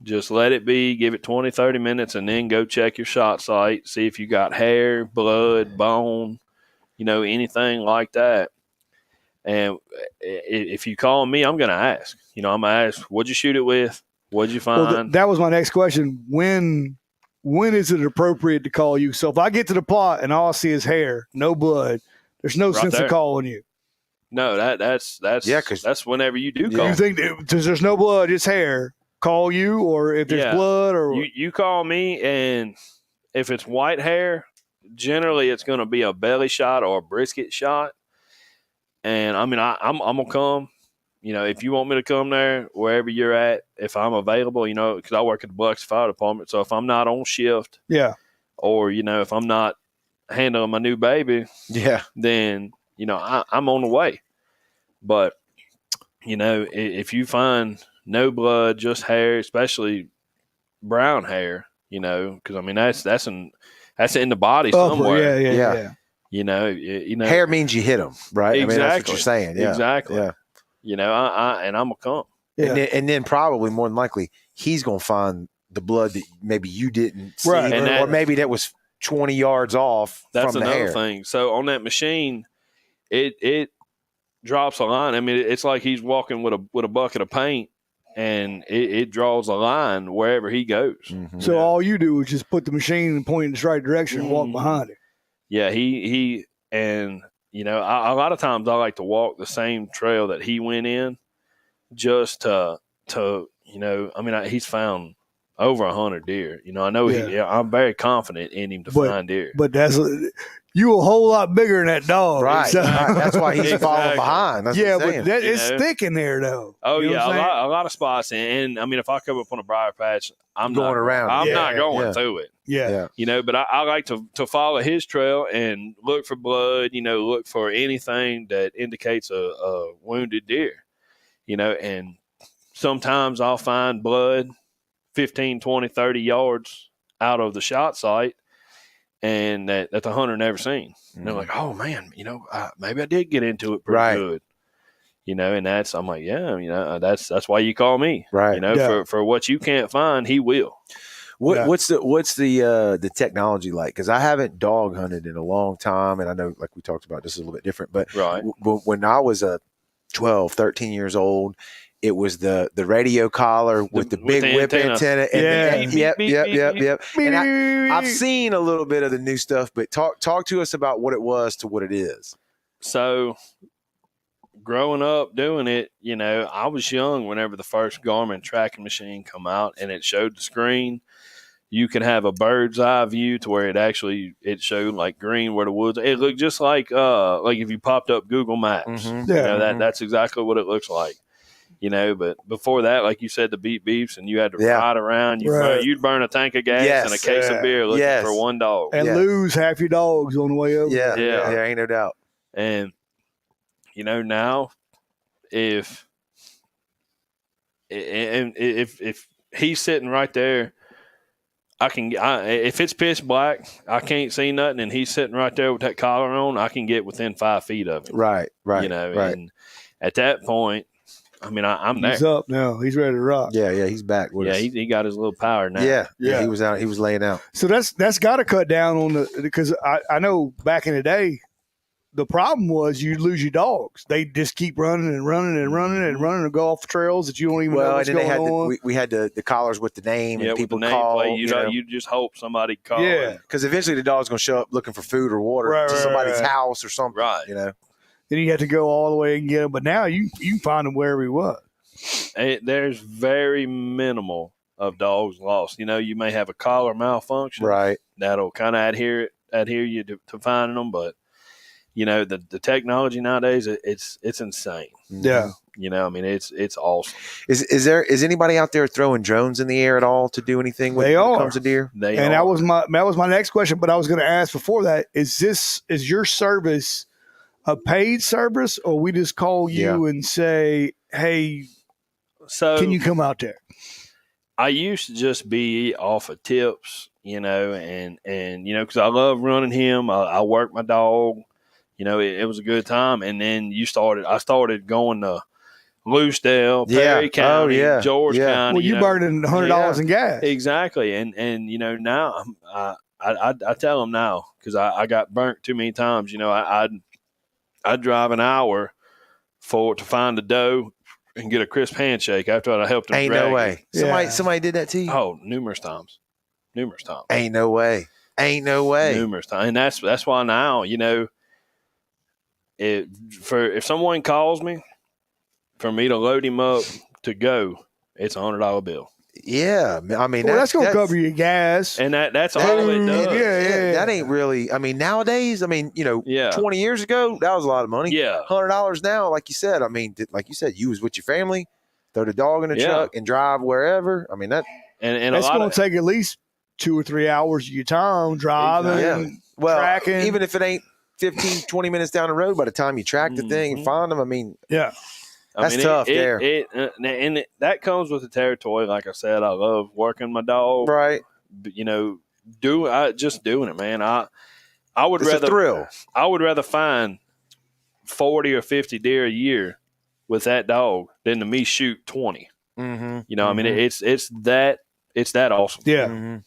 just let it be, give it 20, 30 minutes, and then go check your shot site, see if you got hair, blood, bone, anything like that. And if you call me, I'm going to ask. I'm going to ask, what'd you shoot it with? What'd you find? Well, that was my next question. When is it appropriate to call you? So if I get to the plot and all I see is hair, no blood, there's no sense of calling you. No, that's whenever you do call. You think there's no blood, just hair. Call you, or if there's blood, or you call me, and if it's white hair, generally it's going to be a belly shot or a brisket shot. And I mean, I'm gonna come. If you want me to come there, wherever you're at, if I'm available, because I work at the Bucks Fire Department, so if I'm not on shift, or if I'm not handling my new baby, then I'm on the way. But if you find no blood, just hair, especially brown hair, because I mean that's in the body somewhere. Yeah. Hair means you hit them, right? Exactly. I mean, that's what you're saying. Yeah. Exactly. Yeah. And I'm gonna come. Yeah. And then probably more than likely he's gonna find the blood that maybe you didn't see, right? Or maybe that was 20 yards off. That's from the another hair. thing. So on that machine, it drops a line. I mean, it's like he's walking with a bucket of paint. and it draws a line wherever he goes. Mm-hmm. So all you do is just put the machine and point in the right direction and walk behind it. Yeah, he and you know, a lot of times I like to walk the same trail that he went in, just to you know, I mean, he's found over 100 deer. You know, I know I'm very confident in him to find deer. But you a whole lot bigger than that dog. Right. So. Right. That's why he's following behind. That's yeah, what I'm but saying. it's thick in there, though. Oh, you know yeah, a lot of spots. And I mean, if I come up on a briar patch, I'm going not around. I'm not going through it. Yeah. You know, but I like to follow his trail and look for blood, you know, look for anything that indicates a wounded deer, you know, and sometimes I'll find blood 15, 20, 30 yards out of the shot site and that the hunter never seen. And they're like, oh, man, you know, maybe I did get into it pretty good. You know, and I'm like, yeah, you know, that's why you call me. Right. You know, for what you can't find, he will. What's the technology like? Because I haven't dog hunted in a long time, and I know, like we talked about, this is a little bit different. But when I was 12, 13 years old, it was the radio collar with the big whip antenna. And yep. And I've seen a little bit of the new stuff, but talk to us about what it was to what it is. So, growing up doing it, you know, I was young whenever the first Garmin tracking machine come out, and it showed the screen. You can have a bird's eye view to where it showed like green where the woods. It looked just like if you popped up Google Maps. Mm-hmm. You know, that's exactly what it looks like. You know, but before that, like you said, the beep beeps, and you had to ride around. You'd burn a tank of gas and a case of beer looking for one dog, and lose half your dogs on the way over. Yeah, ain't no doubt. And you know, now if he's sitting right there, if it's pitch black, I can't see nothing, and he's sitting right there with that collar on, I can get within 5 feet of him. Right. You know, and at that point, I mean, I'm there. He's up now. He's ready to rock. Yeah, he's back with us. He got his little power now. Yeah. He was out. He was laying out. So that's got to cut down on because I know back in the day, the problem was you'd lose your dogs. They just keep running and running and running and running and go off trails that you don't even know what's going on. We had the collars with the name and people with the call. Name plate, you just hope somebody calls. Yeah, because eventually the dog's going to show up looking for food or water to somebody's house or something. Right. You know. Then you had to go all the way and get him. But now you can find him wherever he was. There's very minimal of dogs lost. You know, you may have a collar malfunction. Right. That'll kind of adhere you to finding them, but you know, the technology nowadays, it's insane. Yeah. You know, I mean, it's awesome. Is anybody out there throwing drones in the air at all to do anything when it comes to deer? That was my next question, but I was going to ask before that, is your service a paid service, or we just call you and say, hey, can you come out there? I used to just be off of tips, you know, and you know, because I love running him. I work my dog. You know, it was a good time. And then I started going to Loosedale, Perry County, George County. Well, you burning $100 in gas. Exactly. And you know, now I tell them now, because I got burnt too many times. You know, I'd drive an hour to find a doe and get a crisp handshake after I helped him. Ain't no way. Somebody did that to you? Oh, numerous times. Ain't no way. Numerous times. And that's why now, you know, if someone calls me for me to load him up to go, it's $100 bill. Yeah, I mean, that's going to cover your gas, and that's all it does. Yeah, that ain't really. I mean, nowadays, I mean, you know, 20 years ago, that was a lot of money. Yeah, $100 now, like you said. I mean, you was with your family, throw the dog in the truck and drive wherever. I mean, that's going to take at least 2 or 3 hours of your time driving, tracking. Even if it ain't 15, 20 minutes down the road, by the time you track the thing and find them, I mean, that's tough there. And that comes with the territory. Like I said, I love working my dog. Right. You know, just doing it, man. I would it's rather a thrill. I would rather find 40 or 50 deer a year with that dog than to me shoot 20. Mm-hmm. You know, I mean, it's that awesome. Yeah. Mm-hmm.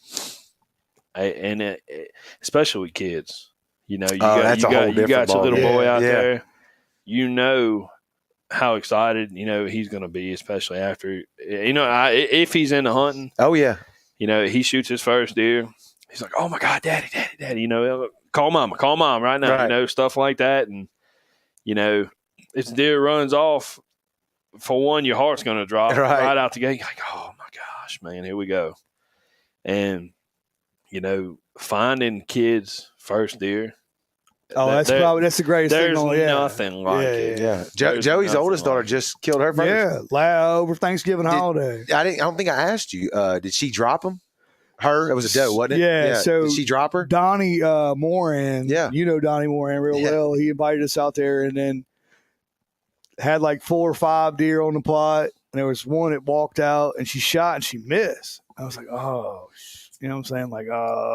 And especially with kids. You know, you that's a whole different got your little boy out there. You know, how excited, he's going to be, especially after, if he's into hunting. Oh, yeah. He shoots his first deer. He's like, oh, my God, daddy, call mom right now, Right. Stuff like that. And, if the deer runs off, for one, your heart's going to drop right out the gate. You're like, oh, my gosh, man, here we go. And, finding kids' first deer. Oh, that's the greatest thing. There's nothing like it. Yeah. Joey's oldest daughter just killed her first. Yeah, over Thanksgiving holiday. I don't think I asked you. Did she drop him? Her? It was a doe, wasn't it? Yeah. So did she drop her? Donnie Moran. Yeah. You know Donnie Moran real well. He invited us out there and then had like 4 or 5 deer on the plot. And there was one that walked out and she shot and she missed. I was like, oh, you know what I'm saying? Like,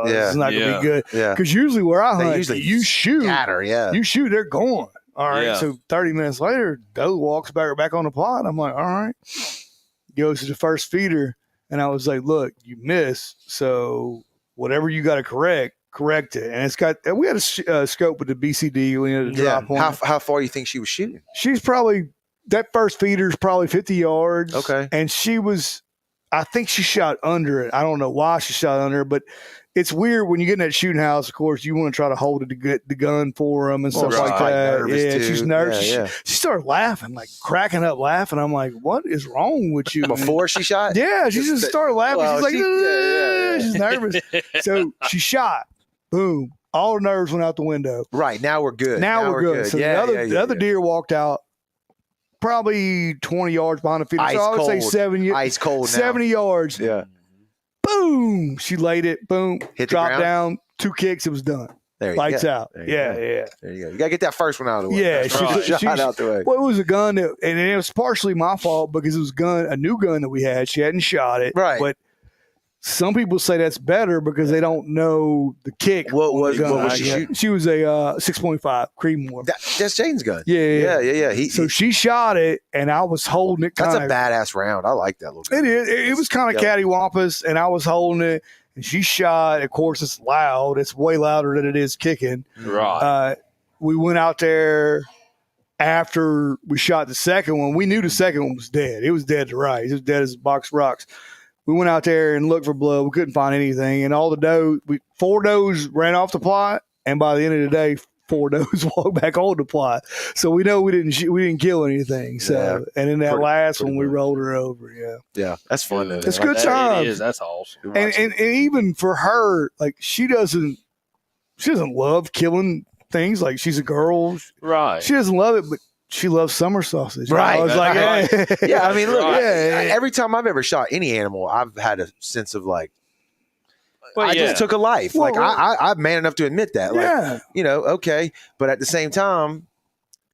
this is not going to be good. Yeah. Because usually where I hunt, you shoot. Scatter, You shoot, they're gone. All right. So 30 minutes later, doe walks back on the plot. I'm like, all right. Goes to the first feeder. And I was like, look, you missed. So whatever you got to correct it. And we had a scope with the BCD. We had to drop on. How far you think she was shooting? She's probably, that first feeder's probably 50 yards. Okay. And I think she shot under it. I don't know why she shot under it, but it's weird when you get in that shooting house. Of course, you want to try to hold it to get the gun for them and stuff like that. Yeah, she's nervous. She started laughing, like cracking up laughing. I'm like, "What is wrong with you?" Before she shot? Yeah, she just started laughing. Well, she's like, she's nervous. So she shot. Boom! All her nerves went out the window. Right now we're good. Now we're good. So the other deer walked out. Probably 20 yards behind the feeder. So I would say 70. Ice cold now. 70 yards. Yeah. Boom. She laid it. Boom. Dropped down. 2 kicks. It was done. There you Lights go. out. Yeah. There you go. You got to get that first one out of the way. Yeah. Shot out the way. Well, it was a gun and it was partially my fault because it was a new gun that we had. She hadn't shot it. Right. But some people say that's better because they don't know the kick. What was she shooting? She was a 6.5 Creedmoor. That's Jane's gun. Yeah. So she shot it, and I was holding it. That's a badass round. I like that little gun. It is. It was kind of cattywampus, and I was holding it, and she shot. Of course, it's loud. It's way louder than it is kicking. Right. We went out there after we shot the second one. We knew the second one was dead. It was dead to rights. It was dead as a box of rocks. We went out there and looked for blood. We couldn't find anything. And all the doe, 4 does ran off the plot. And by the end of the day, 4 does walked back on the plot. So we know we didn't kill anything. So and then that last one, we rolled her over. Yeah, that's fun. Dude, it's good times. It is. That's awesome. And even for her, like she doesn't love killing things. Like she's a girl, right? She doesn't love it, but she loves summer sausage. Right. I was like, yeah. I mean, look, every time I've ever shot any animal, I've had a sense of like, I just took a life. Well, like I'm man enough to admit that. Like, okay, but at the same time,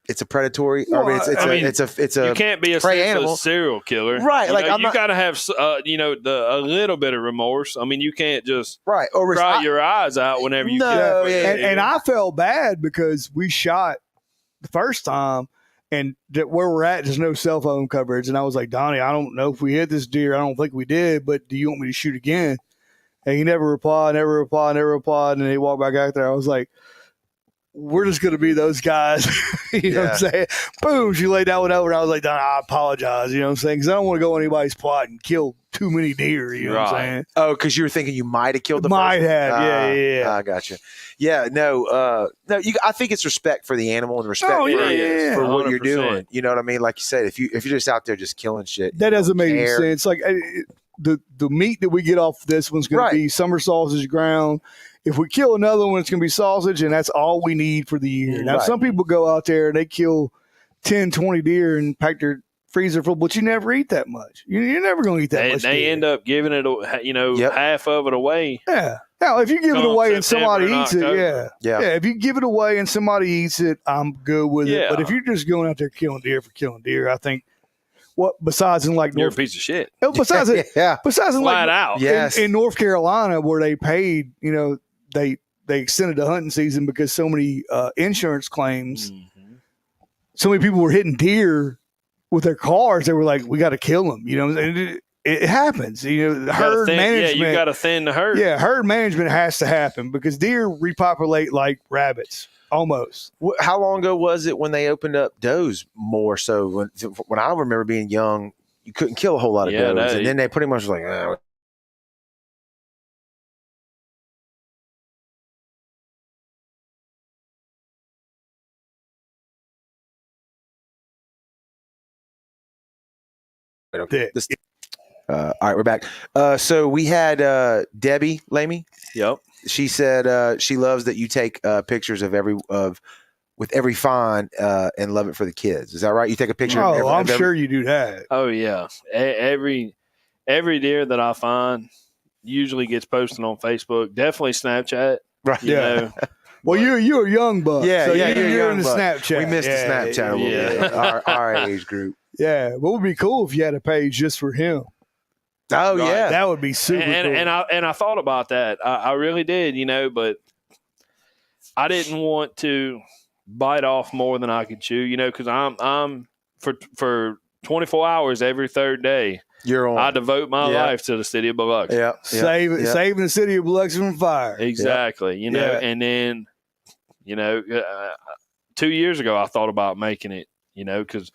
it's a predatory. Well, it's a you can't be a prey animal. Serial killer, right? You got to have a little bit of remorse. I mean, you can't just or cry your eyes out whenever you kill. And I felt bad because we shot the first time. And where we're at, there's no cell phone coverage. And I was like, Donnie, I don't know if we hit this deer. I don't think we did, but do you want me to shoot again? And he never replied. And then he walked back out there. I was like, we're just going to be those guys. You know what I'm saying? Boom, she laid that one over. And I was like, Donnie, I apologize. You know what I'm saying? Because I don't want to go on anybody's plot and kill too many deer. You know what I'm saying? Oh, because you were thinking you might have killed the might have. Yeah. I gotcha. Yeah, no. I think it's respect for the animal and respect for what 100%. You're doing. You know what I mean? Like you said, if you're just out there just killing shit, that doesn't make any sense. Like the meat that we get off this one's going to be summer sausage ground. If we kill another one, it's going to be sausage, and that's all we need for the year. Now, some people go out there and they kill 10, 20 deer and pack their freezer full, but you never eat that much. You're never going to eat that much. They end up giving it, half of it away. Yeah. Now, if you give it away and somebody eats it, if you give it away and somebody eats it, I'm good with it. But if you're just going out there killing deer for killing deer, I think besides in like you're a piece of shit. Besides in flat out. In North Carolina where they paid, they extended the hunting season because so many insurance claims. Mm-hmm. So many people were hitting deer with their cars. They were like, we got to kill them. it happens. The herd management. Yeah, you got to thin the herd. Yeah, herd management has to happen because deer repopulate like rabbits, almost. How long ago was it when they opened up does more so? When I remember being young, you couldn't kill a whole lot of does, and then they pretty much like. Okay. All right, we're back. So we had Debbie Lamey. Yep. She said she loves that you take pictures of with every fawn and love it for the kids. Is that right? You take a picture. Oh, I'm sure you do that. Oh yeah. Every deer that I find usually gets posted on Facebook. Definitely Snapchat. Right. You know. Well, you're a young buck. Yeah, so yeah, you're in the Snapchat. We missed the Snapchat a little bit. Our age group. Yeah, what would be cool if you had a page just for him? Oh Right. yeah, that would be super cool. And I thought about that. I really did, but I didn't want to bite off more than I could chew, because I'm for 24 hours every third day. You're on. I devote my life to the city of Biloxi. Yeah, saving the city of Biloxi from fire. Exactly. And then 2 years ago I thought about making it, because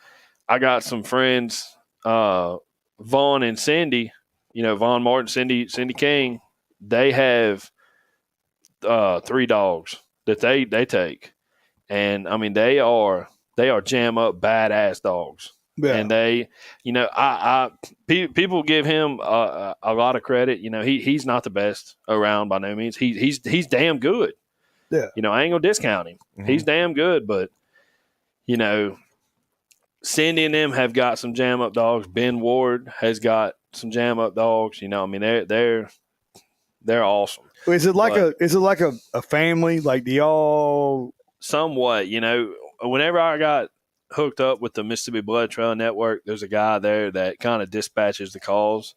I got some friends, Vaughn and Cindy, Vaughn Martin, Cindy King. They have 3 dogs that they take, and I mean they are jam up badass dogs. Yeah. And they, people give him a lot of credit. He's not the best around by no means. He's damn good. Yeah. I ain't gonna discount him. Mm-hmm. He's damn good, but Cindy and them have got some jam up dogs. Ben Ward has got some jam up dogs. They're awesome. Is it like a family? Like do y'all somewhat, whenever I got hooked up with the Mississippi Blood Trail Network, there's a guy there that kind of dispatches the calls.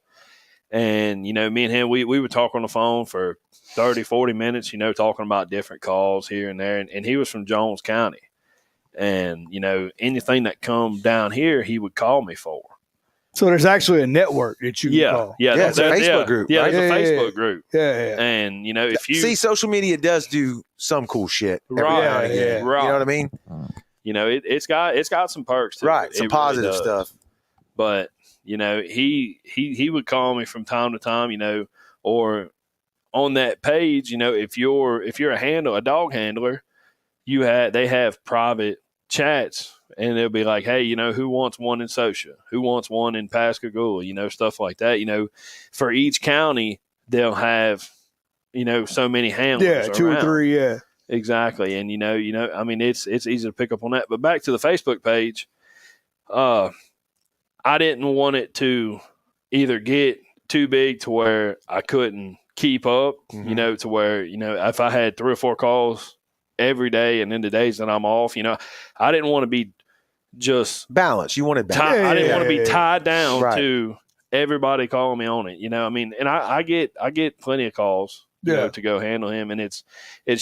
And, me and him, we would talk on the phone for 30, 40 minutes, talking about different calls here and there. And he was from Jones County. And, anything that come down here, he would call me for. So there's actually a network that you can call. Yeah, it's a Facebook group. Yeah, right? There's a Facebook group. Yeah. And, if you see, social media does do some cool shit. Right. You know what I mean? It's got some perks to right, it. Some it positive really stuff. But he would call me from time to time, or on that page, if you're a dog handler, they have private chats, and they'll be like, hey, who wants one in Sosha? Who wants one in Pascagoula? Stuff like that. For each county, they'll have so many handlers. Yeah, 2 or 3. Yeah. Exactly. And, I mean, it's easy to pick up on that. But back to the Facebook page, I didn't want it to either get too big to where I couldn't keep up, mm-hmm. To where, if I had 3 or 4 calls every day and then the days that I'm off, I didn't want to be just balance. You wanted balance. I didn't want to be tied down to everybody calling me on it, I mean, and I get plenty of calls. To go handle him, and it's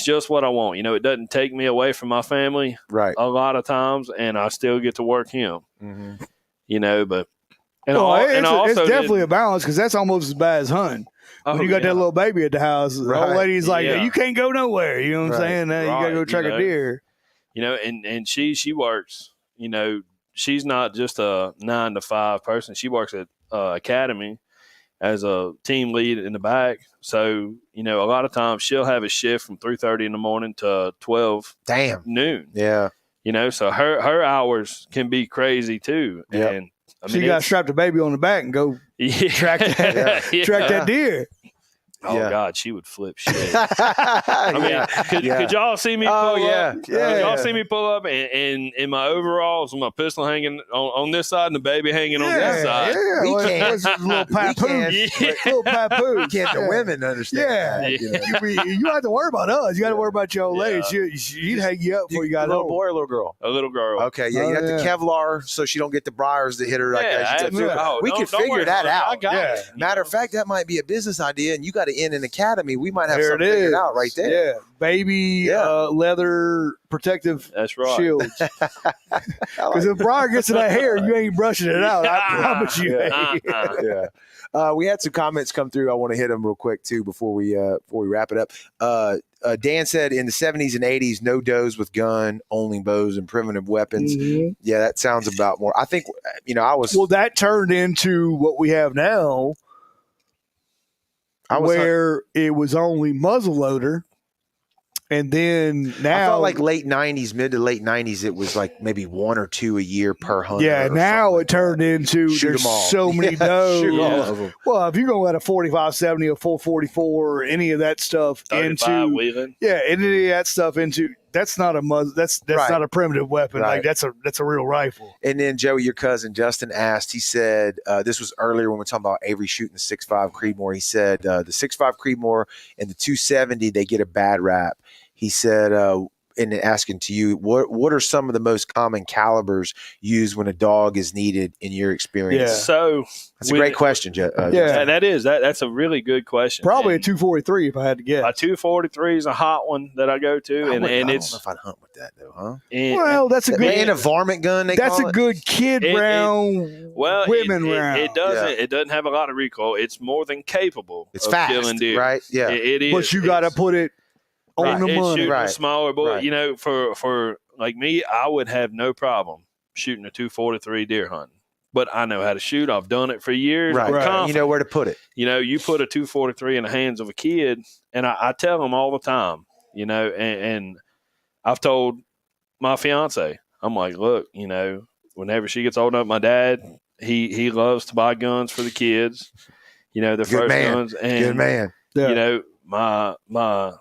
just what I want. It doesn't take me away from my family, right? A lot of times, and I still get to work him. Mm-hmm. But it's definitely a balance because that's almost as bad as hunting. When you got that little baby at the house, the old lady's like, you can't go nowhere. You know what I'm saying? You got to go track a deer. And she works. She's not just a 9 to 5 person. She works at academy as a team lead in the back. So, a lot of times she'll have a shift from 3:30 in the morning to 12 noon. Yeah. So her hours can be crazy too. Yep. And I mean, you got to strap the baby on the back and go track that deer. Oh, God, she would flip shit. I mean, could y'all see me pull up? Could y'all see me pull up and in my overalls with my pistol hanging on this side and the baby hanging on this side? Yeah, we can't. Little papoose. Little papoose. Can't the women understand that, You don't have to worry about us. You got to worry about your old lady. She'd hang you up before you got a little boy or a little girl? A little girl. Okay, you have to Kevlar so she don't get the briars that hit her. We could figure that out. I got it. Matter of fact, that might be a business idea, and you got to in an academy, we might have There something it figured is. out right there. Yeah, baby leather protective That's right. shields. Because if Brian gets to that hair, you ain't brushing it out. I promise you. We had some comments come through. I want to hit them real quick too before we wrap it up. Dan said in the 70s and 80s, no does with gun, only bows and primitive weapons. Mm-hmm. Yeah, that sounds about more. I think, Well, that turned into what we have now, where it was only muzzleloader. And then now, I felt like mid to late 90s, it was like maybe one or two a year per hunter. Yeah, now it turned into there's so many does. Shoot all of them. Well, if you're going to let a 45-70, a 444, or any of that stuff into, wheeling. Yeah, any of that stuff into, that's not a muzzle. That's right. not a primitive weapon. Right. Like that's a real rifle. And then Joey, your cousin Justin asked. He said this was earlier when we were talking about Avery shooting the 6.5 Creedmoor. He said the 6.5 Creedmoor and the 270 they get a bad rap. He said, and asking to you, what are some of the most common calibers used when a dog is needed in your experience? Yeah. So that's a great question, yeah, that's a really good question. Probably a 243 if I had to guess. A 243 is a hot one that I go to, and I don't it's. know if I'd hunt with that though, huh? Well, that's a good. And a varmint gun. That's a good kid round. Women round. It doesn't. It doesn't have a lot of recoil. It's more than capable. It's of fast, killing deer. right? Yeah, it is. But you got to put it on the money. Shooting right. a smaller bullet, right. For like me, I would have no problem shooting a 243 deer hunting. But I know how to shoot. I've done it for years. Right. You know where to put it. You put a 243 in the hands of a kid, and I tell them all the time, and I've told my fiance, I'm like, look, whenever she gets old enough, my dad, he loves to buy guns for the kids, their Good first man. guns. And, Good man. Yeah. My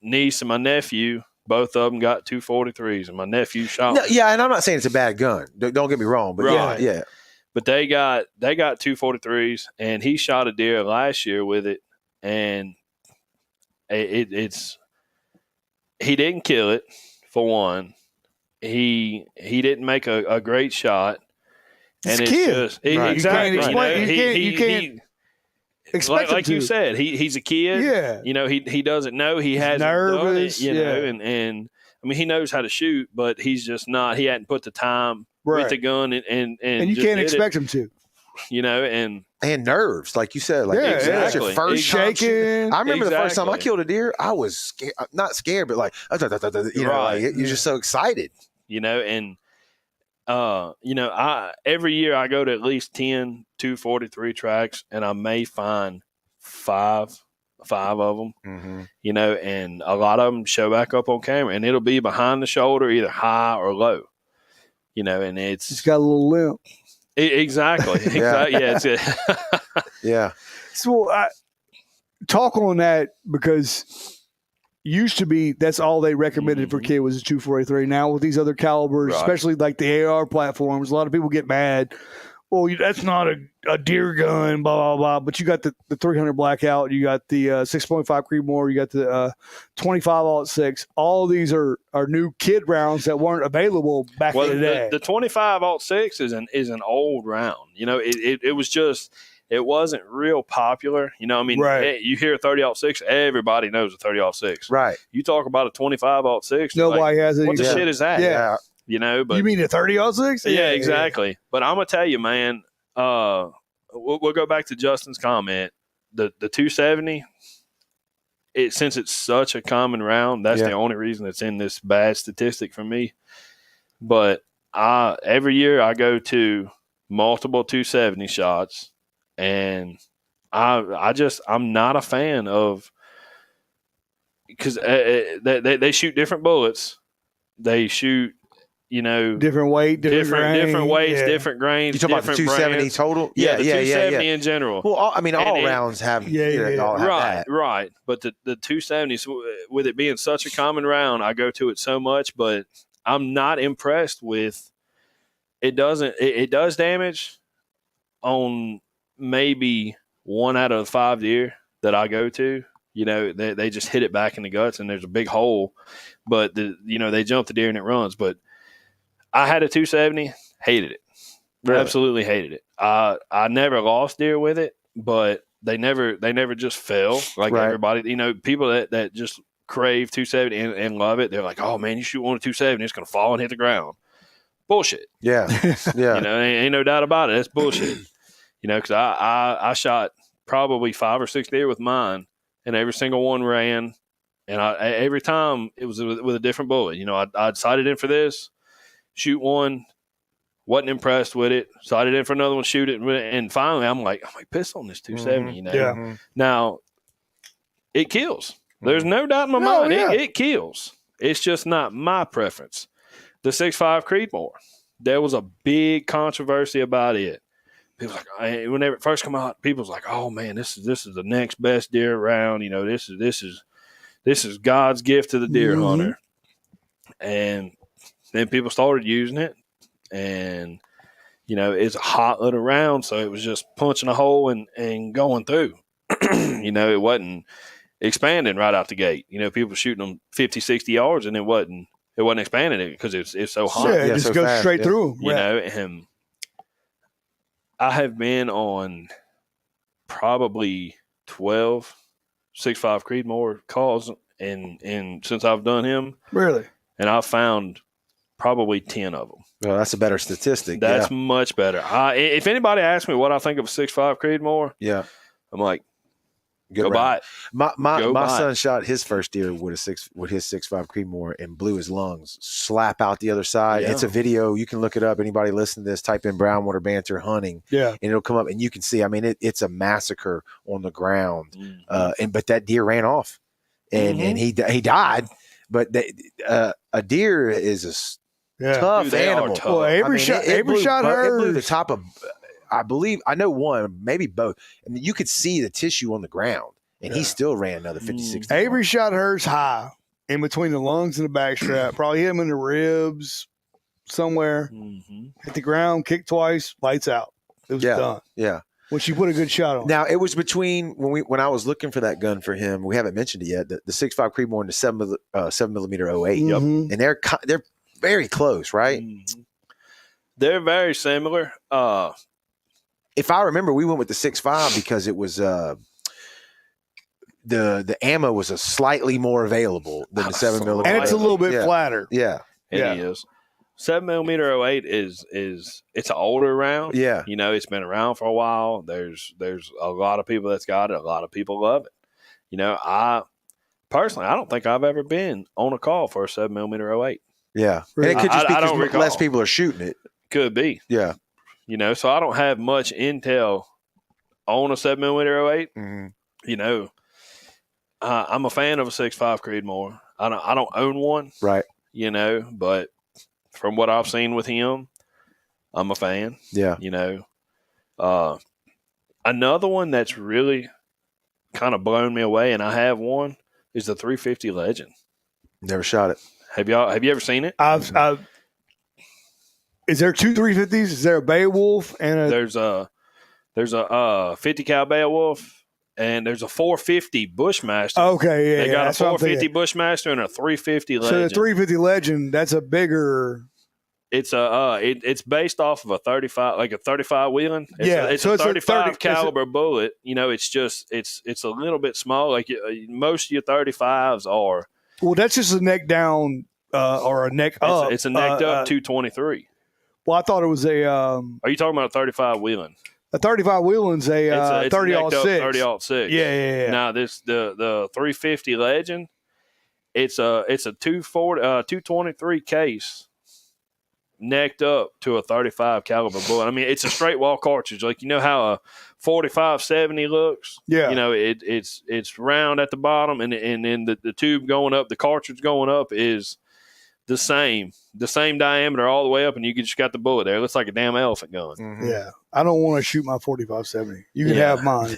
niece and my nephew, both of them got 243s, and my nephew shot. No, yeah, and I'm not saying it's a bad gun. Don't get me wrong, but Right. yeah. But they got 243s, and he shot a deer last year with it, and it's he didn't kill it for one. He didn't make a great shot, and it's just right. exactly. You can't expect like you said, he's a kid. Yeah. He doesn't know. He hasn't nervous, done it, and I mean, he knows how to shoot, but he's just not. He hadn't put the time with the gun, and you can't expect him to. And nerves, like you said, like exactly. Your first shaking. I remember the first time I killed a deer, I was scared, not scared, but like you're just so excited, and I every year I go to at least 10 243 tracks, and I may find five of them, and a lot of them show back up on camera, and it'll be behind the shoulder, either high or low, and it's got a little limp. Exactly. Yeah. Yeah. So talk on that, because used to be that's all they recommended for kid was a 243. Now with these other calibers, especially like the AR platforms, a lot of people get mad. Well, that's not a deer gun, blah, blah, blah. But you got the 300 Blackout, you got the 6.5 Creedmoor, you got the 25-06. All of these are new kid rounds that weren't available back in the day. The 25-06 is an old round. It was just it wasn't real popular. Right. You hear a 30-06, everybody knows a 30-06. Right. You talk about a 25-06, nobody has it. What the shit is that? Yeah. But you mean a 30-06? Yeah, exactly. Yeah. But I'm gonna tell you, man. We'll go back to Justin's comment. The 270. Since it's such a common round, that's the only reason it's in this bad statistic for me. But every year I go to multiple 270 shots, and I'm not a fan of, because they shoot different bullets. They shoot. Different weight, different weights, different grains. You talking about the 270 brands. total? Yeah, the 270 in general. Well, all rounds have, all have that. Right. But the 270s, with it being such a common round, I go to it so much, but I'm not impressed with it. It does damage on maybe 1 out of 5 deer that I go to. They just hit it back in the guts, and there's a big hole, but they jump the deer and it runs. But I had a 270, hated it. Really? Absolutely hated it. I never lost deer with it, but they never just fell like everybody. You know, people that just crave 270 and love it. They're like, oh man, you shoot one at 270, it's gonna fall and hit the ground. Bullshit. Yeah. You know, ain't no doubt about it. That's bullshit. You know, because I shot probably 5 or 6 deer with mine, and every single one ran, and every time it was with a different bullet. You know, I'd sighted in for this, shoot one, wasn't impressed with it, sighted in for another one, shoot it, and finally I'm like pissed on this 270. You know, Yeah. Now it kills. There's no doubt in my mind. Yeah. It kills. It's just not my preference. The 6.5 Creedmoor, there was a big controversy about it. People like, when they first come out, people was like, "Oh man, this is the next best deer around." You know, this is God's gift to the deer hunter. And then people started using it, and you know, it's a hot little round, so it was just punching a hole and going through. You know, it wasn't expanding right out the gate. You know, people shooting them 50, 60 yards, and it wasn't expanding it because it's so hot. Yeah, it just so goes fast, straight through. You know, and I have been on probably 12 6.5 Creedmoor calls and since I've done him. Really? And I've found probably 10 of them. Well, that's a better statistic. That's much better. If anybody asks me what I think of a 6.5 Creedmoor, I'm like, go buy it. My son shot his first deer with his 6.5 Creedmoor and blew his lungs slap out the other side. Yeah. It's a video. You can look it up. Anybody listening to this, type in Brownwater Banter hunting. Yeah. And it'll come up and you can see, I mean, it's a massacre on the ground. But that deer ran off and he died. But a deer is a tough animal. Tough. Well, Avery shot hers. It blew the top of, I believe, I know one, maybe both. And you could see the tissue on the ground, and he still ran another 50, 60. Avery shot hers high in between the lungs and the backstrap. Probably hit him in the ribs somewhere. Hit the ground, kicked twice, lights out. It was done. Yeah. When she put a good shot on. Now, it was between, when I was looking for that gun for him, we haven't mentioned it yet, the 6.5 Creedmoor and the 7mm 08. Yep. And they're very close, right? They're very similar. If I remember, we went with the 6.5 because it was the ammo was a slightly more available than the 7mm, and it's a little bit flatter. Yeah, it is. 7mm 08 is it's an older round. Yeah, you know, it's been around for a while. There's a lot of people that's got it. A lot of people love it. You know, I personally, I don't think I've ever been on a call for a 7mm 08. Yeah, and it could just be because less people are shooting it. Could be. Yeah. You know, so I don't have much intel on a 7mm 08. You know, I'm a fan of a 6.5 Creedmoor. I don't own one. Right. You know, but from what I've seen with him, I'm a fan. Yeah. You know, another one that's really kind of blown me away, and I have one, is the 350 Legend. Never shot it. Have you ever seen it? Is there two 350s? Is there a Beowulf and a? There's a 50 cal Beowulf and there's a 450 Bushmaster. Okay, yeah, they got a 450 Bushmaster and a 350 Legend. So the 350 Legend, that's a bigger. It's it's based off of a 35, like a 35 Wheeling. It's so a 35 caliber bullet. You know, it's a little bit small. Like most of your 35s are. Well, that's just a neck down or a neck up. It's a necked up 223. Well, I thought it was a. Are you talking about a 35 Wheeling? A 35 Wheeling's a 30-06. 30-06. Yeah. Now the 350 Legend, it's a 223 case necked up to a 35 caliber bullet. I mean, it's a straight wall cartridge. Like, you know how a 45-70 looks? Yeah. You know, it's round at the bottom, and then the tube going up, the cartridge going up is the same diameter all the way up, and you just got the bullet there. It looks like a damn elephant gun. Yeah. I don't want to shoot my 45-70. You can have mine.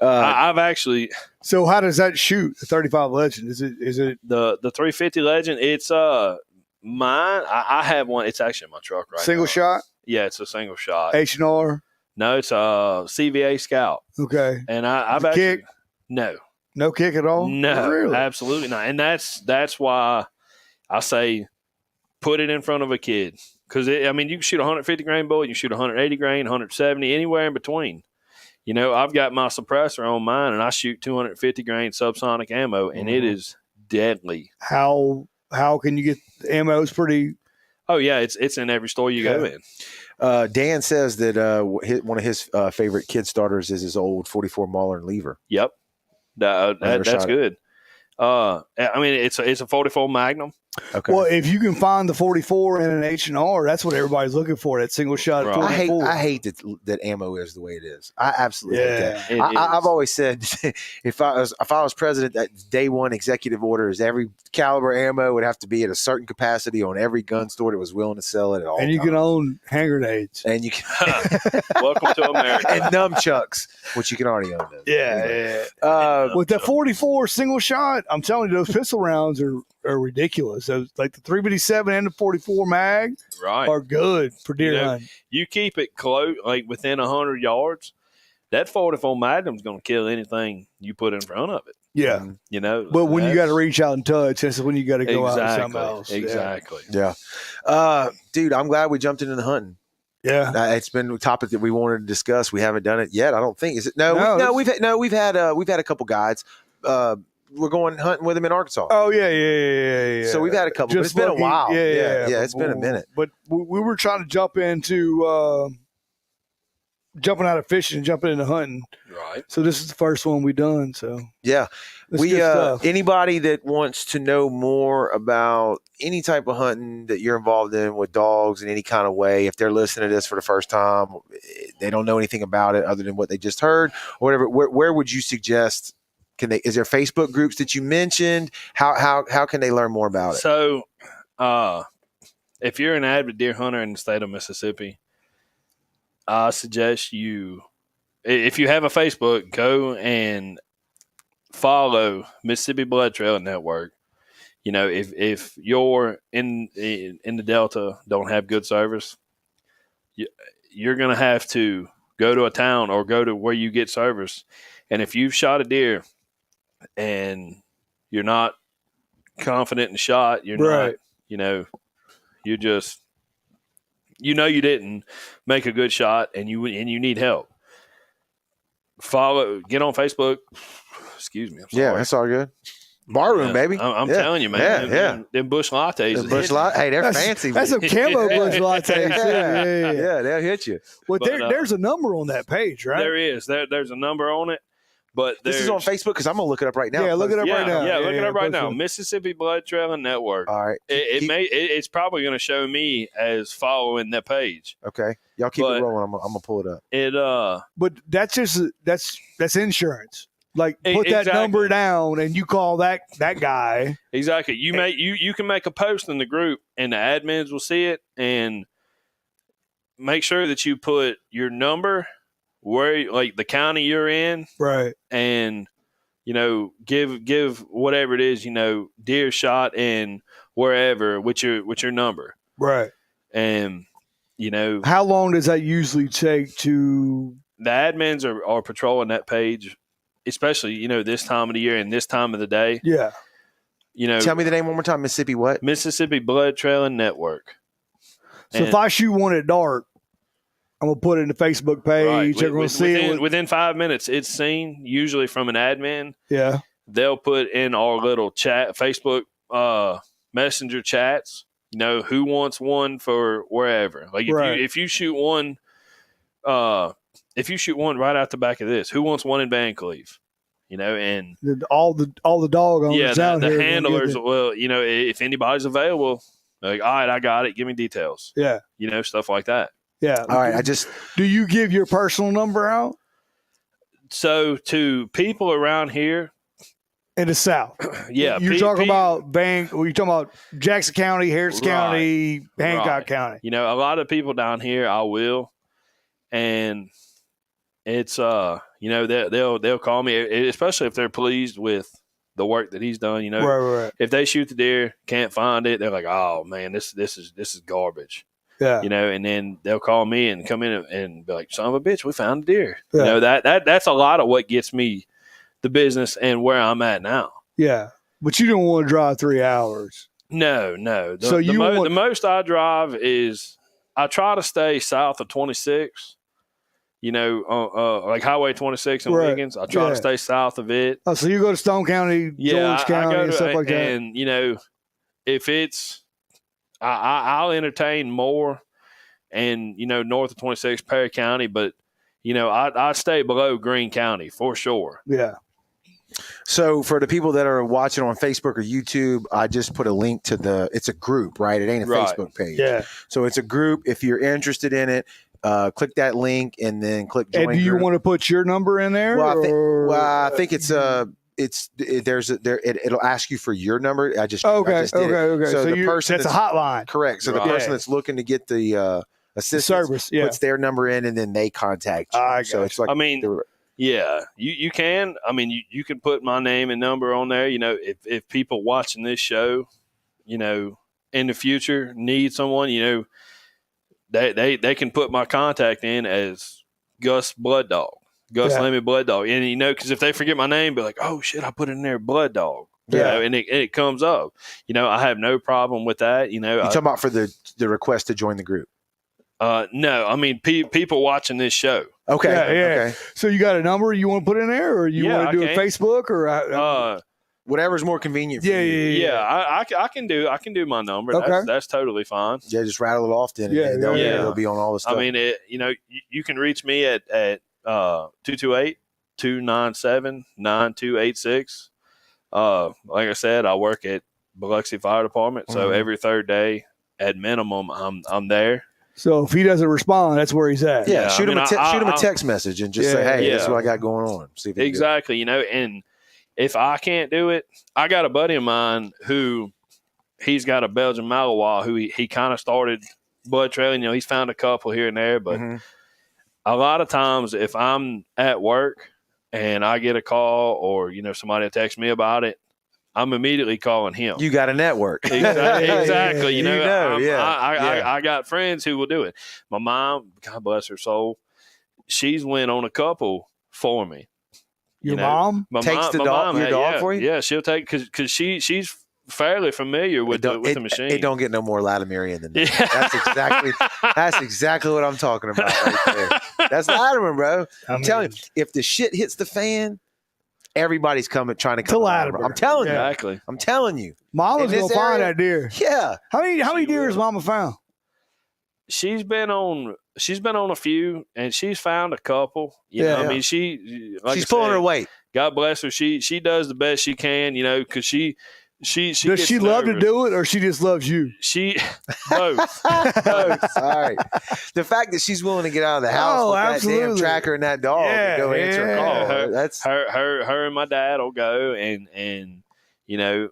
I've actually. So how does that shoot? The 35 Legend? Is it the 350 Legend? It's mine. I have one. It's actually in my truck right now. Single shot? Yeah, it's a single shot. H&R? No, it's a CVA Scout. Okay. And I've actually kick? No kick at all? No, really? Absolutely not. And that's why I say put it in front of a kid. Because, I mean, you can shoot a 150 grain bullet, you can shoot 180 grain, 170, anywhere in between. I've got my suppressor on mine, and I shoot 250 grain subsonic ammo, and it is deadly. How can you get the ammo? Is pretty. Oh yeah, it's in every store you go in. Dan says that one of his favorite kid starters is his old 44 Mauler and Lever. Yep, that's good. I mean, it's a 44 Magnum. Okay. Well, if you can find the 44 in an H&R, that's what everybody's looking for. That single shot. Right. 44. I hate that ammo is the way it is. I absolutely hate that. It I've always said if I was president, that day one executive order is every caliber ammo would have to be at a certain capacity on every gun store that was willing to sell it at all. And you times. can own hand grenades. And you can Welcome to America. and nunchucks, which you can already own. Those. Yeah. With that 44 single shot, I'm telling you, those pistol rounds are ridiculous. Those, like the 357 and the 44 mag are good for deer hunting. You keep it close, like within 100 yards, that 44 Magnum's going to kill anything you put in front of it. Yeah. But when you got to reach out and touch, that's when you got to go out with something else. Exactly. Yeah. Dude, I'm glad we jumped into the hunting. Yeah. It's been a topic that we wanted to discuss. We haven't done it yet. I don't think. Is it? We've had a couple guides. We're going hunting with him in Arkansas. Oh yeah. So we've had a couple. But it's been a while. Yeah. It's been a minute. But we were trying to jump into jumping out of fishing and jumping into hunting. Right. So this is the first one we've done. So yeah, anybody that wants to know more about any type of hunting that you're involved in with dogs in any kind of way, if they're listening to this for the first time, they don't know anything about it other than what they just heard or whatever. Where would you suggest? Is there Facebook groups that you mentioned? How can they learn more about it? So, if you're an avid deer hunter in the state of Mississippi, I suggest if you have a Facebook, go and follow Mississippi Blood Trail Network. If you're in the Delta, don't have good service, you're going to have to go to a town or go to where you get service. And if you've shot a deer and you're not confident in the shot, you're not, you're just, you didn't make a good shot and you need help. Get on Facebook. Excuse me. I'm sorry. Yeah, that's all good. Barroom, baby. I'm telling you, man. Them bush lattes. Hey, they're fancy. That's some camo bush lattes. Yeah, they'll hit you. Well, there's a number on that page, right? There is. There's a number on it. But this is on Facebook because I'm gonna look it up right now. Yeah, look it up right now. Yeah, look it up right now. Mississippi Blood Trail Network. All right. It's probably going to show me as following that page. Okay, y'all keep it rolling. I'm gonna pull it up. But that's just that's insurance. Like put that number down and you call that guy. Exactly. You can make a post in the group and the admins will see it and make sure that you put your number, where like the county you're in, right, and give whatever it is, deer shot and wherever with your number, right, and how long does that usually take to? The admins are patrolling that page, especially this time of the year and this time of the day. Yeah, tell me the name one more time. Mississippi what? Mississippi Blood Trail Network. So if I shoot one at dark, I'm going to put it in the Facebook page. Right. They're going to see it. Within 5 minutes, it's seen, usually from an admin. Yeah. They'll put in our little chat, Facebook messenger chats, who wants one for wherever. Like if you shoot one right out the back of this, who wants one in Van Cleve? And all the dog owners down the here. handlers, if anybody's available, like, all right, I got it. Give me details. Yeah. Stuff like that. Yeah. All right. Do you give your personal number out? So to people around here in the South, yeah, you're talking about Jackson County, Harris County, Hancock County. A lot of people down here, I will, and it's they'll call me, especially if they're pleased with the work that he's done. Right. If they shoot the deer, can't find it, they're like, oh man, this is garbage. Yeah. And then they'll call me and come in and be like, son of a bitch, we found a deer. Yeah. That's a lot of what gets me the business and where I'm at now. Yeah. But you don't want to drive 3 hours. No. The most I drive is I try to stay south of 26, like Highway 26 in Wiggins. I try to stay south of it. Oh, so you go to Stone County, George County, and stuff like that. And if it's, I'll entertain more, and north of 26 Perry County, but I stay below Greene County for sure. Yeah. So for the people that are watching on Facebook or YouTube, I just put a link to it's a group, right? It ain't a Facebook page. Yeah. So it's a group. If you're interested in it, click that link and then click join. And do you want to put your number in there? Well, I think it'll ask you for your number. I just okay. So the person that's a hotline. Correct. So the person that's looking to get the assistance service puts their number in, and then they contact you. So it's like, you can. I mean, you can put my name and number on there. If people watching this show, in the future need someone, they can put my contact in as Gus Blood Dog. Gus Lamey Blood Dog. And, because if they forget my name, be like, oh, shit, I put it in there, Blood Dog. And it comes up. I have no problem with that. You're talking about for the request to join the group? No, I mean, people watching this show. Okay. Okay. So you got a number you want to put in there, or you want to do a Facebook, or whatever's more convenient for you. Yeah. I can do my number. Okay. That's totally fine. Yeah, just rattle it off then. It'll be on all the stuff. I mean, you can reach me at 228-297-9286. Like I said, I work at Biloxi Fire Department, so every third day at minimum I'm there. So if he doesn't respond, that's where he's at. Yeah, shoot him a text message and just say, hey, this is what I got going on. See if exactly, and if I can't do it, I got a buddy of mine who he's got a Belgian Malinois who he kind of started blood trailing. He's found a couple here and there, but a lot of times if I'm at work and I get a call or, somebody will text me about it, I'm immediately calling him. You got a network. Exactly. I I got friends who will do it. My mom, God bless her soul, she's went on a couple for me. Your mom takes your dog for you? Yeah, she'll take because she's fairly familiar with the machine. It don't get no more Latimerian than that. Yeah. That's exactly what I'm talking about right there. That's Latimer, bro. I'm telling you, if the shit hits the fan, everybody's trying to come to Latimer. I'm telling you. Exactly. I'm telling you. Mama's gonna find that deer. Yeah. How many deer has Mama found? She's been on a few, and she's found a couple. I mean, she's pulling her weight. God bless her. She does the best she can, because she does she love to do it, or she just loves you? She both. All right. The fact that she's willing to get out of the house with that damn tracker and that dog to go answer a call. That's her and my dad will go, and I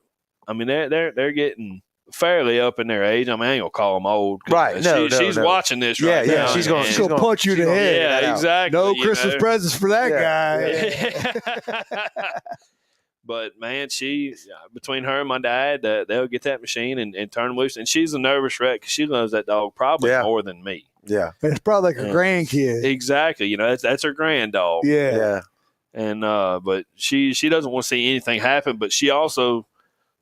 mean they're getting fairly up in their age. I mean, I ain't gonna call them old, right? She's watching this right now. Yeah, she's gonna punch you in the head. Yeah, exactly. No Christmas presents for that guy. But man, she between her and my dad, they'll get that machine and turn them loose. And she's a nervous wreck because she loves that dog probably more than me. Yeah, it's probably like a grandkid. Exactly. That's her grand dog. Yeah. And but she doesn't want to see anything happen, but she also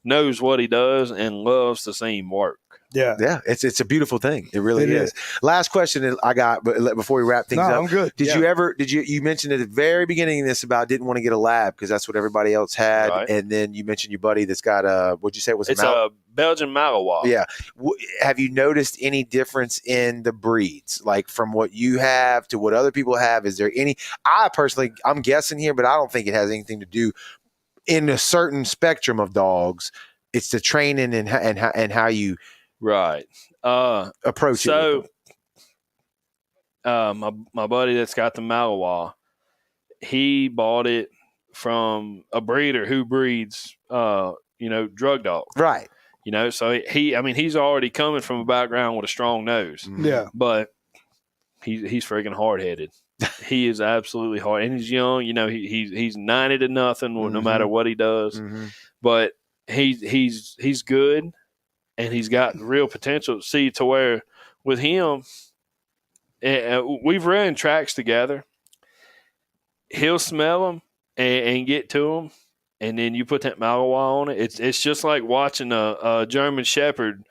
knows what he does and loves to see him work. Yeah. It's a beautiful thing. It really is. Last question I got, but before we wrap things up, I'm good. You mentioned at the very beginning of this about didn't want to get a lab because that's what everybody else had, right. And then you mentioned your buddy that's got what'd you say it was? It's a Belgian Malinois. Yeah. Have you noticed any difference in the breeds, like from what you have to what other people have? Is there any? I'm guessing here, but I don't think it has anything to do in a certain spectrum of dogs. It's the training and how you. Right. Approach it. So, my buddy that's got the Malinois, he bought it from a breeder who breeds, drug dogs. Right. So he's already coming from a background with a strong nose. Yeah. But he's freaking hard headed. He is absolutely hard, and he's young. He's 90 to nothing, no matter what he does. Mm-hmm. But he's good. And he's got real potential. See, to where with him, we've run tracks together. He'll smell them and get to them, and then you put that Malinois on it. It's just like watching a German Shepherd,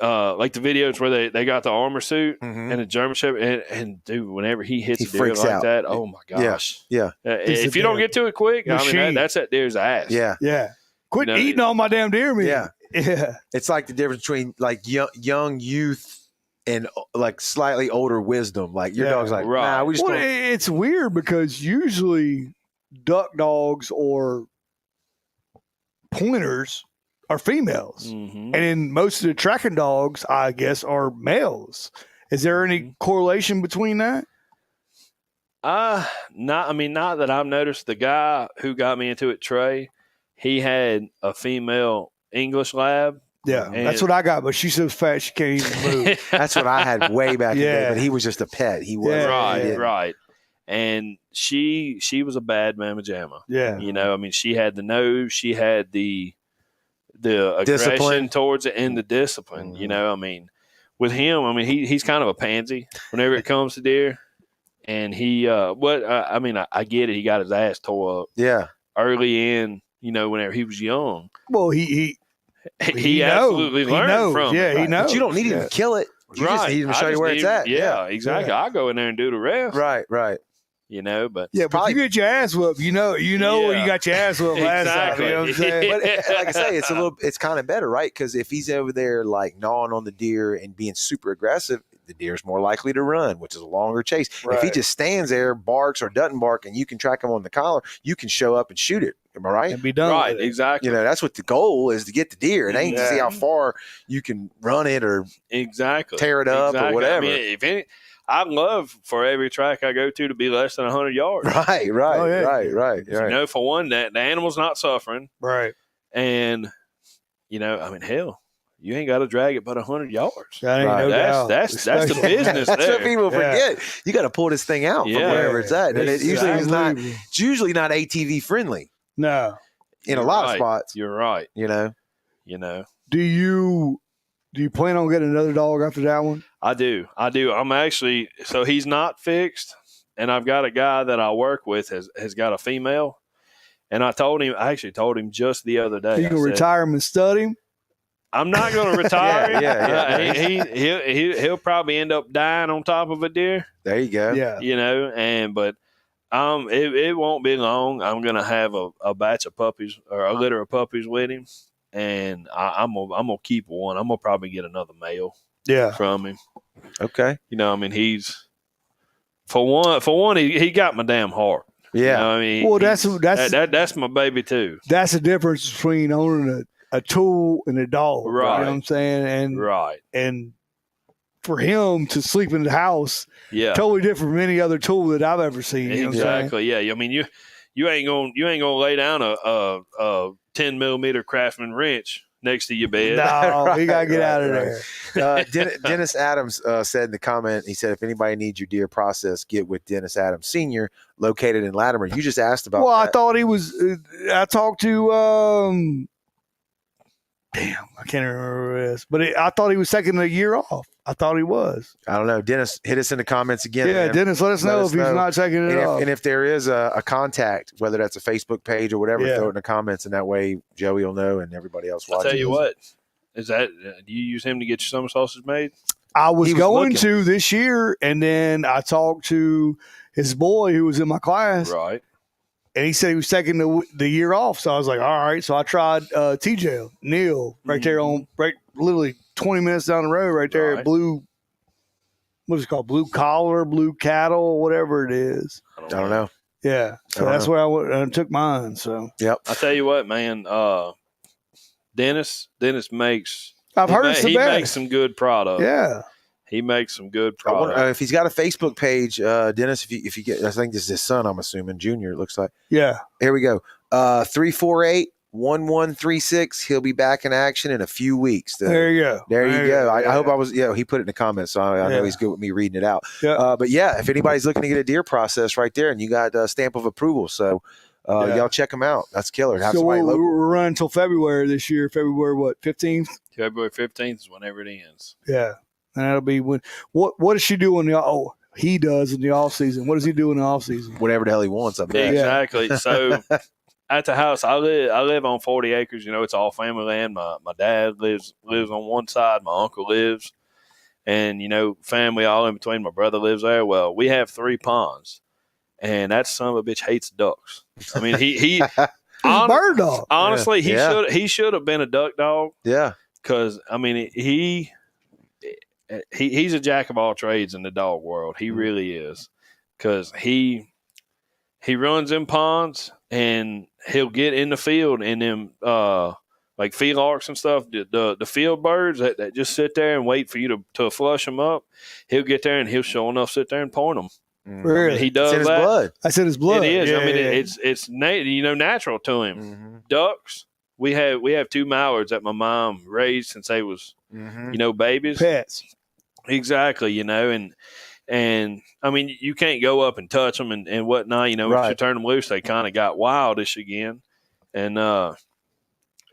like the videos where they got the armor suit and the German Shepherd, and dude, whenever he hits a deer like that, oh my gosh, yeah. If you don't get to it quick, I mean that's that deer's ass. Yeah. Quit eating all my damn deer meat. Yeah. It's like the difference between like young youth and like slightly older wisdom. Like your dog's like, nah, we just. It's weird because usually duck dogs or pointers are females, and then most of the tracking dogs, I guess, are males. Is there any correlation between that? Not that I've noticed. The guy who got me into it, Trey, he had a female English lab. Yeah, that's what I got, but she's so fat she can't even move. That's what I had way back in the day, but he was just a pet. He was right. And she was a bad mamma jamma. Yeah, you know, I mean, she had the nose, she had the aggression discipline towards it, and the discipline. You know, I mean, with him, I mean, he's kind of a pansy whenever it comes to deer, and I get it. He got his ass tore up. Yeah, early in, you know, whenever he was young. Well, he absolutely learned from it. Yeah, he knows. But you don't need him to kill it. You just need him to show you where it's at. Yeah, exactly. I go in there and do the rest. Right. You know, but but you get your ass whooped. You know, when you got your ass whooped last time. You know what I'm saying? But like I say, it's kind of better, right? Because if he's over there like gnawing on the deer and being super aggressive, the deer's more likely to run, which is a longer chase. Right. If he just stands there, barks or doesn't bark, and you can track him on the collar, you can show up and shoot it. Am I right? And be done. Right, exactly. You know, that's what the goal is, to get the deer. It ain't to see how far you can run it or tear it up or whatever. I mean, I'd love for every track I go to be less than 100 yards. Right. You know, for one, the animal's not suffering. Right. And, you know, I mean, hell, you ain't got to drag it but 100 yards. That's the business. That's what people forget. You got to pull this thing out from wherever it's at. And it usually is not. It's usually not ATV friendly. No. In a lot of spots. You're right. You know. Do you plan on getting another dog after that one? I do. I'm actually, so he's not fixed, and I've got a guy that I work with has got a female, and I actually told him just the other day. You can retire him and stud him? I'm not going to retire him. Yeah. He'll probably end up dying on top of a deer. There you go. Yeah. You know, but it won't be long. I'm going to have a batch of puppies or a litter of puppies with him. And I'm gonna keep one. I'm gonna probably get another male. From him. Okay. You know, I mean, he's for one. He got my damn heart. Yeah. You know, I mean, well, that's my baby too. That's the difference between owning a tool and a dog. Right. You know what I'm saying? And right. And for him to sleep in the house, totally different from any other tool that I've ever seen. You know what I'm saying? Yeah. I mean, you ain't gonna lay down a 10 millimeter Craftsman wrench next to your bed. No, you gotta get out of there. Dennis Adams said in the comment, he said, if anybody needs your deer process, get with Dennis Adams Sr., located in Latimer. You just asked about that. I thought he was I talked to I can't remember this, but I thought he was taking a year off. I thought he was. I don't know. Dennis, hit us in the comments again. Yeah, man. Dennis, let us know if he's not taking it off. And if there is a contact, whether that's a Facebook page or whatever, throw it in the comments, and that way Joey will know and everybody else watching. I'll tell you what, do you use him to get your summer sausage made? I was going to this year, and then I talked to his boy who was in my class. Right. And he said he was taking the year off. So I was like, all right. So I tried TJ, Neil, right there literally 20 minutes down the road right there at Blue, what is it called? Blue Collar, Blue Cattle, whatever it is. I don't know. Yeah. So that's where I went and took mine. So, yep. I tell you what, man, Dennis makes, he makes some good product. Yeah. He makes some good product. If he's got a Facebook page, Dennis, if you get, I think this is his son, I'm assuming, Junior, it looks like. Yeah. Here we go. 348-1136. He'll be back in action in a few weeks. There you go. There you go. I hope I was, he put it in the comments, so I know he's good with me reading it out. Yeah. But if anybody's looking to get a deer process right there, and you got a stamp of approval, so y'all check them out. That's killer. So we're running until February this year. February what, 15th? February 15th is whenever it ends. Yeah. And that'll be when. What does she do in the? He does in the off season. What does he do in the off season? Whatever the hell he wants. I bet. Exactly. So at the house, I live on 40 acres. You know, it's all family land. My dad lives on one side. My uncle lives, and you know, family all in between. My brother lives there. Well, we have 3 ponds, and that son of a bitch hates ducks. I mean, he bird dog. Honestly, he should have been a duck dog. Yeah, because I mean, he's a jack of all trades in the dog world. He really is, because he runs in ponds and he'll get in the field and them like field larks and stuff. The field birds that just sit there and wait for you to flush them up. He'll get there and he'll sure enough sit there and point them. Really? I mean, he does it's in that. his blood. That's in his blood. It is. Yeah, I mean, yeah. it's natural to him. Mm-hmm. Ducks. We have 2 mallards that my mom raised since they was babies. Pets. Exactly, and I mean, you can't go up and touch them and whatnot. You know, Right. if you turn them loose, they kind of got wildish again. And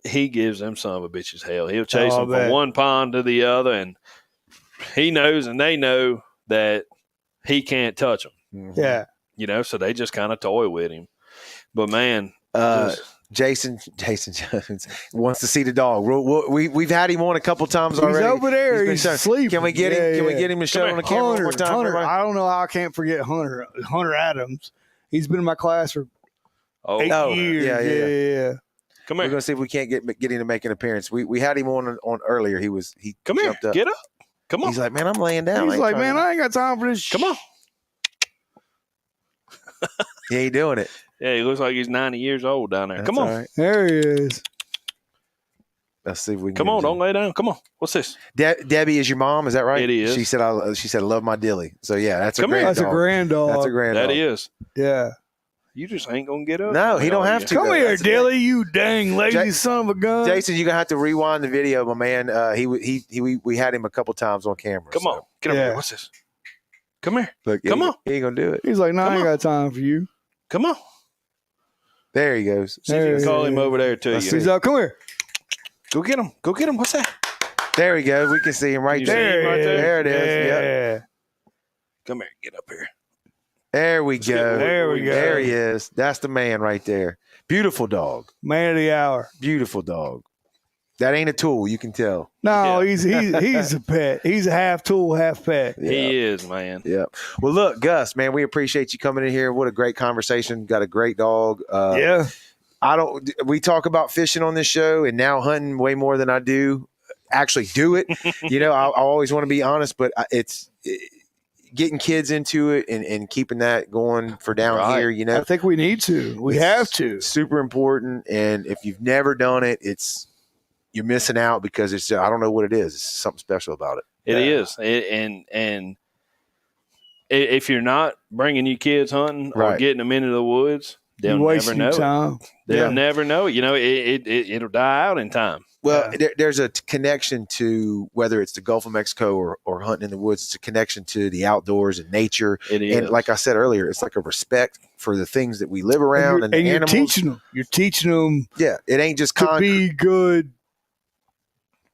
he gives them son of a bitches hell. He'll chase them from one pond to the other, and he knows and they know that he can't touch them. Mm-hmm. Yeah. So they just kind of toy with him. But man, Jason Jones wants to see the dog. We've had him on a couple times He's already. over there. He's shown. sleeping. Can we get him? Yeah, Can we yeah. get him to show on the camera one more time? Hunter, everybody? I don't know how I can't forget Hunter Adams. He's been in my class for 8 years. Yeah. Come We're here. gonna see if we can't get him to make an appearance. We had him on earlier. He Come here. jumped up. Get up. Come on. He's like, man, I'm laying down. He's like, man, I ain't got time for this. Come on. He ain't doing it. Yeah, he looks like he's 90 years old down there. That's Come on. all right. There he is. Let's see if we can. Come get on. him. Don't lay down. Come on. What's this? Debbie is your mom. Is that right? It is. She said, I love my Dilly. So yeah, that's a Come here. grand That's dog. a grand dog. That's a grand That dog. is. Yeah. You just ain't going to get up. No, he don't have to. Come though. here, That's the thing. Dilly, you dang lazy son of a gun. Jason, you're gonna have to rewind the video, my man. We had him a couple times on camera. Come on. Get up here. What's this? Come here. Look, Come on. He ain't gonna do it. He's like, no, I Come ain't on. got time for you. Come on. There he goes. See if you can call him over there to Let's you. see. He's like, come here. Go get him. Go get him. What's that? There he goes. We can see him right You there. see him right there? There it is. Yeah. Yep. Come here. Get up here. There we get go. There we go. There he is. That's the man right there. Beautiful dog. Man of the hour. Beautiful dog. That ain't a tool. You can tell. No, Yeah. he's a pet. He's a half tool, half pet. He is, man. Yeah. Well, look, Gus, man, we appreciate you coming in here. What a great conversation. Got a great dog. Yeah. We talk about fishing on this show and now hunting way more than I do actually do it. I always want to be honest, but it's getting kids into it and keeping that going for down Right. here, I think we need to. We have to. super important. And if you've never done it, you're missing out because I don't know what it is. It's something special about it. It is. And if you're not bringing your kids hunting or Right. getting them into the woods, they'll You never wasting know. time. They'll never know. It'll die out in time. Well, there's a connection to whether it's the Gulf of Mexico or hunting in the woods. It's a connection to the outdoors and nature. It is. And like I said earlier, it's like a respect for the things that we live around and, the you're animals. teaching them. You're teaching them Yeah, it ain't just to concrete. be good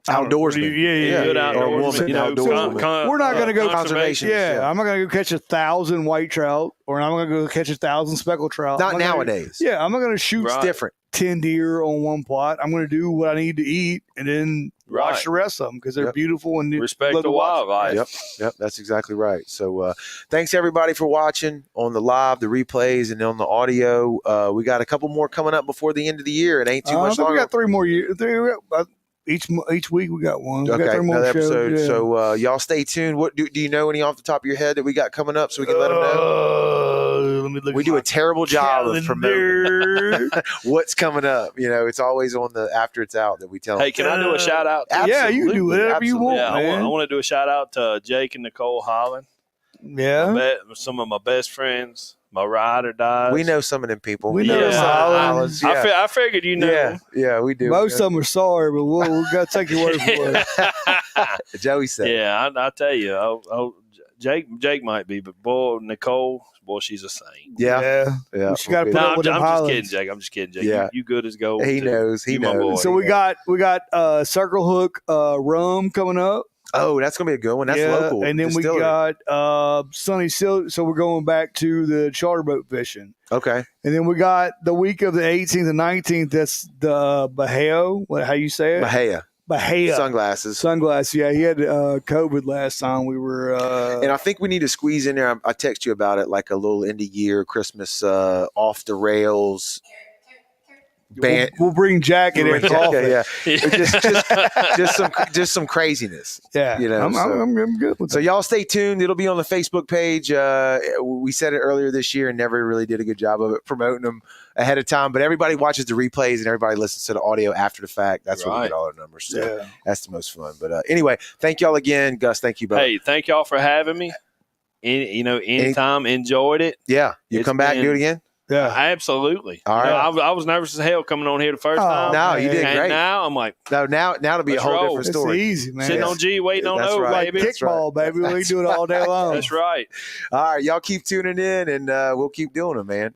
Outdoorsman. Yeah. Good Or outdoors. woman, outdoorsman. We're not going to go conservation. I'm not going to go catch 1,000 white trout, or I'm going to go catch 1,000 speckled trout. Not I'm not gonna- nowadays. Yeah, I'm not going to shoot Right. It's different. 10 deer on one plot. I'm going to do what I need to eat and then watch Right. the rest of them because they're Yep. beautiful and Respect love the to watch. wildlife. Yep, that's exactly right. So thanks everybody for watching on the live, the replays, and on the audio. We got a couple more coming up before the end of the year. It ain't too I much think longer. we got 3 more years. Each week we got one. We got Okay, 3 more another shows. episode. Yeah. So y'all stay tuned. What do you know any off the top of your head that we got coming up so we can let them know? Let me look We at do my a terrible job of promoting calendar. what's coming up. It's always on the after it's out that we tell them. Hey, can I do a shout out? Yeah, you can do whatever you want, Yeah, I man. want to do a shout out to Jake and Nicole Holland. Yeah. Some of my best friends. My ride or dies. We know some of them people. We know Yeah. some Hollands. Yeah. I figured you know. Yeah, we do. Most of them are sorry, but we got to take your word for it. Joey said. Yeah, I tell you, Jake might be, but boy, Nicole, she's a saint. Yeah. She got to Okay. put No, up I'm with them just kidding, Hollands. Jake. I'm just kidding, Jake. Yeah. You good as gold. He too. knows. He You my knows. boy. So we got Circle Hook rum coming up. Oh, that's gonna be a good one. That's local. And then distillery. we got Sunny Silk. So we're going back to the charter boat fishing. Okay. And then we got the week of the 18th and 19th. That's the Baheo. How you say it? Bahia. Sunglasses. Yeah, he had COVID last time we were. And I think we need to squeeze in there. I text you about it, like a little end of year Christmas off the rails. Band. We'll bring Jack in there. Yeah. just some craziness. Yeah, you know. I'm good with so that. y'all stay tuned. It'll be on the Facebook page. We said it earlier this year and never really did a good job of it promoting them ahead of time. But everybody watches the replays and everybody listens to the audio after the fact. That's where we get all our numbers. So that's the most fun. But anyway, thank y'all again, Gus. Thank you, brother. Hey, thank y'all for having me. Anytime, enjoyed it. Yeah, you come back and do it again. Yeah, absolutely. All right. I was nervous as hell coming on here the first time. No, you did great. And now I'm like, now it'll be a whole different story. It's easy, man. Sitting on G, waiting on O, like baby. kickball, baby. We do it all day long. That's right. All right, y'all keep tuning in, and we'll keep doing it, man.